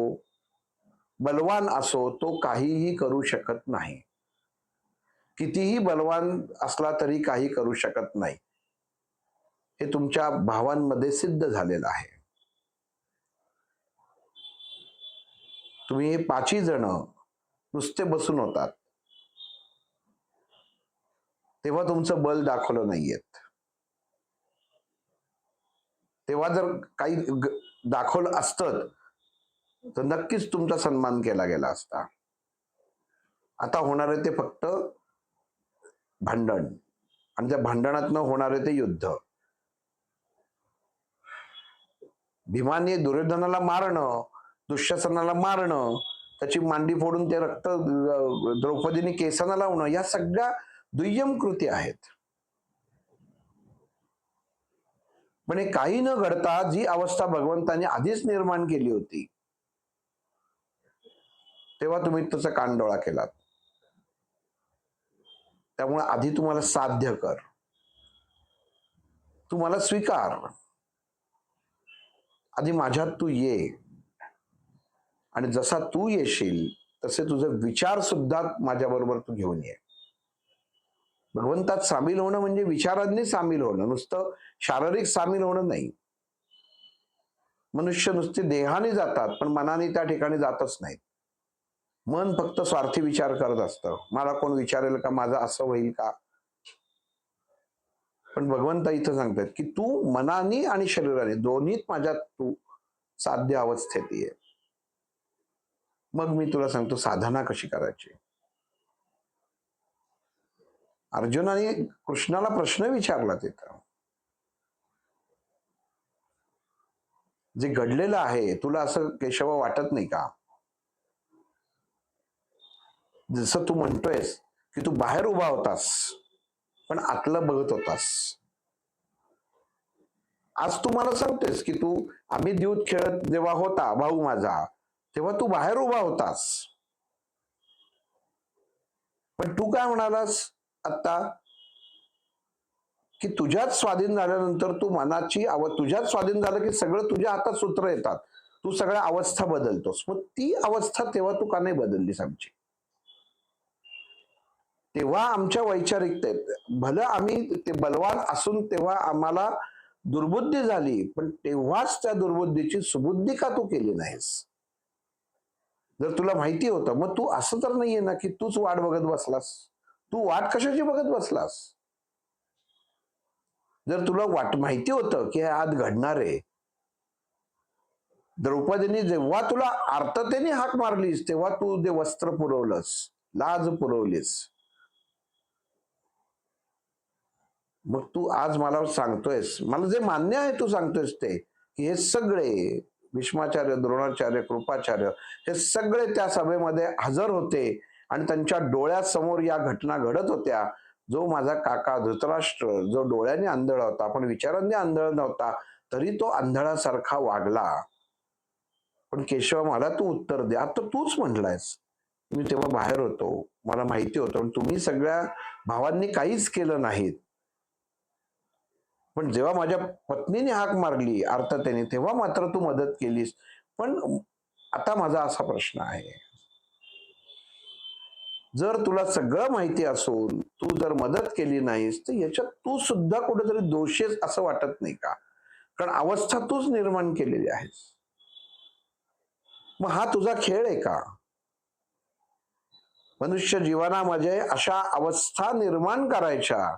बलवान असो, तो काहीही करू शकत नाही. कितीही बलवान असला तरी काही करू शकत नाही. हे तुमच्या भावांमध्ये सिद्ध झालेलं आहे. तुम्ही 5ही जण नुसते बसून होतात तेव्हा तुमचं बल दाखवलं नाहीयेत. तेव्हा जर काही दाखवलं असतं तर नक्कीच तुमचा सन्मान केला गेला असता. आता होणार आहे ते फक्त भांडण, आणि त्या भांडणातनं होणार आहे ते युद्ध. भीमाने दुर्योधनाला मारणं, दुःशासनाला मारणं, त्याची मांडी फोडून ते रक्त द्रौपदीने केसांना लावणं, या सगळ्या दुय्यम कृती आहेत. पण हे काही न घडता जी अवस्था भगवंताने आधीच निर्माण केली होती, तेव्हा तुम्ही त्याचा कानडोळा केलात. त्यामुळे आधी तुम्हाला साध्य कर, तुम्हाला स्वीकार, आधी माझ्यात तू ये, आणि जसा तू येशील तसे तुझे विचार सुद्धा माझ्या बरोबर तू घेऊन ये. भगवंतात सामील होणं म्हणजे विचारांनी सामील होणं, नुसतं शारीरिक सामील होणं नाही. मनुष्य नुसते देहाने जातात पण मनाने त्या ठिकाणी जातच नाहीत. मन फक्त स्वार्थी विचार करत असतं, मला कोण विचारेल का, माझं असं होईल का. पण भगवंत इथं सांगतात की तू मनाने आणि शरीराने दोन्हीत माझ्यात तू साध्य अवस्थेत ये. मग मी तुला सांगतो साधना कशी करायची. अर्जुनाने कृष्णाला प्रश्न विचारला तिथं, जे घडलेलं आहे तुला असं केशव वाटत नाही का? जसं तू म्हणतोयस की तू बाहेर उभा होतास पण आतलं बघत होतास. आज तू मला सांगतोयस की तू आम्ही द्यूत खेळत जेव्हा होता भाऊ माझा, तेव्हा तू बाहेर उभा होतास. पण तू काय म्हणालास आता, की तुझ्यात स्वाधीन झाल्यानंतर तू मनाची तुझ्यात स्वाधीन झालं की सगळं तुझ्या हातात सूत्र येतात, तू सगळ्या अवस्था बदलतोस. मग ती अवस्था तेव्हा तू का नाही बदललीस आमची? तेव्हा आमच्या वैचारिकतेत भलं आम्ही ते बलवान असून तेव्हा आम्हाला दुर्बुद्धी झाली, पण तेव्हाच त्या दुर्बुद्धीची सुबुद्धी का तू केली नाहीस? जर तुला माहिती होतं, मग तू असं तर नाहीये ना की तूच वाट बघत बसलास. तू वाट कशाची बघत बसलास? जर तुला वाट माहिती होतं की हे आज घडणार आहे, द्रौपदीने जेव्हा तुला आर्ततेने हाक मारलीस तेव्हा तू ते वस्त्र पुरवलंस, लाज पुरवलीस. मग तू आज मला सांगतोयस, मला जे मान्य आहे तू सांगतोयस ते, की हे सगळे भीष्माचार्य, द्रोणाचार्य, कृपाचार्य हे सगळे त्या सभेमध्ये हजर होते आणि त्यांच्या डोळ्यासमोर या घटना घडत होत्या. जो माझा काका धृतराष्ट्र, जो डोळ्याने आंधळा होता पण विचारांनी आंधळा नव्हता, तरी तो आंधळासारखा वागला. पण केशव मला तू उत्तर दे. आता तूच म्हटलायस मी तेव्हा बाहेर होतो, मला माहिती होतं, तुम्ही सगळ्या भावांनी काहीच केलं नाहीत. पण जेव्हा माझ्या पत्नीने हाक मारली अर्थतेने तेव्हा मात्र तू मदत केलीस. पण आता माझा असा प्रश्न आहे, जर तुला सगळं माहिती असून तू जर मदत केली नाहीस तर याच्यात तू सुद्धा कुठेतरी दोषीस असं वाटत नाही का? कारण अवस्था तूच निर्माण केलेली आहेस. मग हा तुझा खेळ आहे का? मनुष्य जीवनामध्ये अशा अवस्था निर्माण करायच्या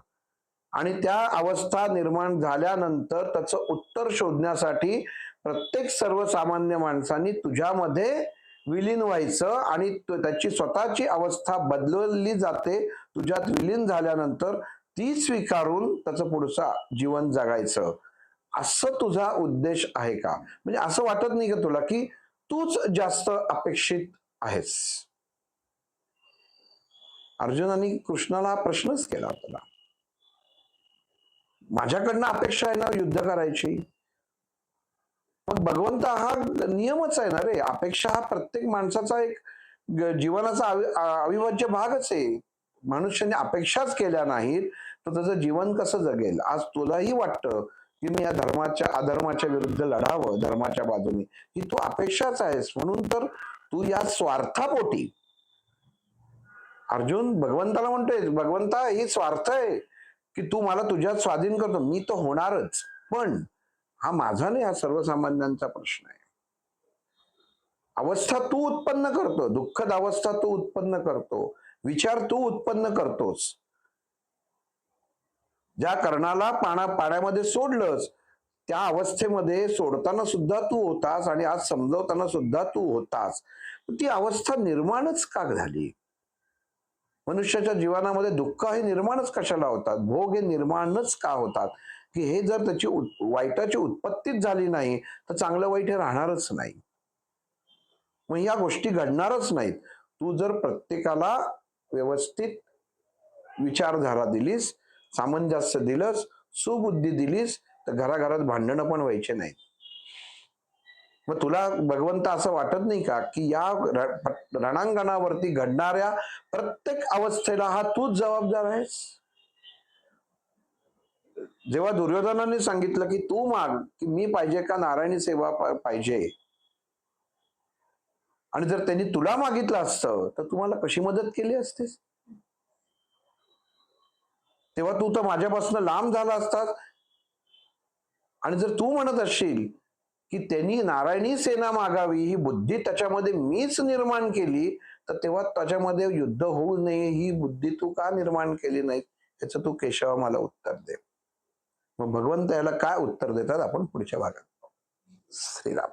आणि त्या अवस्था निर्माण झाल्यानंतर त्याचं उत्तर शोधण्यासाठी प्रत्येक सर्वसामान्य माणसांनी तुझ्यामध्ये विलीन व्हायचं आणि त्याची स्वतःची अवस्था बदलली जाते. तुझ्यात विलीन झाल्यानंतर ती स्वीकारून त्याचं पुढचं जीवन जगायचं, असं तुझा उद्देश आहे का? म्हणजे असं वाटत नाही का तुला की तूच जास्त अपेक्षित आहेस? अर्जुनाने कृष्णाला हा प्रश्नच केला होता, माझ्याकडनं अपेक्षा आहे ना युद्ध करायची? मग भगवंत हा नियमच आहे ना रे. अपेक्षा हा प्रत्येक माणसाचा एक जीवनाचा अविभाज्य भागच आहे. मनुष्याने अपेक्षाच केल्या नाहीत तर त्याचं जीवन कसं जगेल? आज तुलाही वाटतं की मी या धर्माच्या अधर्माच्या विरुद्ध लढावं धर्माच्या बाजूने, ही तू अपेक्षाच आहेस. म्हणून तर तू या स्वार्थापोटी अर्जुन भगवंताला म्हणतोय, भगवंता ही स्वार्थ आहे की तू मला तुझ्यात स्वाधीन करतो. मी तर होणारच, पण हा माझा नाही, हा सर्वसामान्यांचा प्रश्न आहे. अवस्था तू उत्पन्न करतो, दुःखद अवस्था तू उत्पन्न करतो, विचार तू उत्पन्न करतोस. ज्या कर्णाला पाण्यामध्ये सोडलंस त्या अवस्थेमध्ये सोडताना सुद्धा तू होतास आणि आज समजवताना सुद्धा तू होतास. ती अवस्था निर्माणच का झाली? मनुष्याच्या जीवनामध्ये दुःख हे निर्माणच कशाला होतात? भोग हे निर्माणच का होतात? की हे जर त्याची वाईटाची उत्पत्तीच झाली नाही तर चांगलं वाईट हे राहणारच नाही. मग या गोष्टी घडणारच नाहीत. तू जर प्रत्येकाला व्यवस्थित विचारधारा दिलीस, सामंजस्य दिलंस, सुबुद्धी दिलीस तर घराघरात भांडणं पण व्हायचे नाहीत. मग तुला भगवंत असं वाटत नाही का की या रणांगणावरती घडणाऱ्या प्रत्येक अवस्थेला हा तूच जबाबदार आहेस? जेव्हा दुर्योधनाने सांगितलं की तू माग की मी पाहिजे का नारायणी सेवा पाहिजे, आणि जर त्यांनी तुला मागितलं असतं तर तुम्हाला कशी मदत केली असतीस? तेव्हा तू तर माझ्यापासून लांब झाला असतास. आणि जर तू म्हणत असशील की त्यांनी नारायणी सेना मागावी ही बुद्धी त्याच्यामध्ये मीच निर्माण केली, तर तेव्हा त्याच्यामध्ये युद्ध होऊ नये ही बुद्धी तू का निर्माण केली नाही? याचं तू केशवा मला उत्तर दे. मग भगवंत याला काय उत्तर देतात आपण पुढच्या भागात. श्रीराम.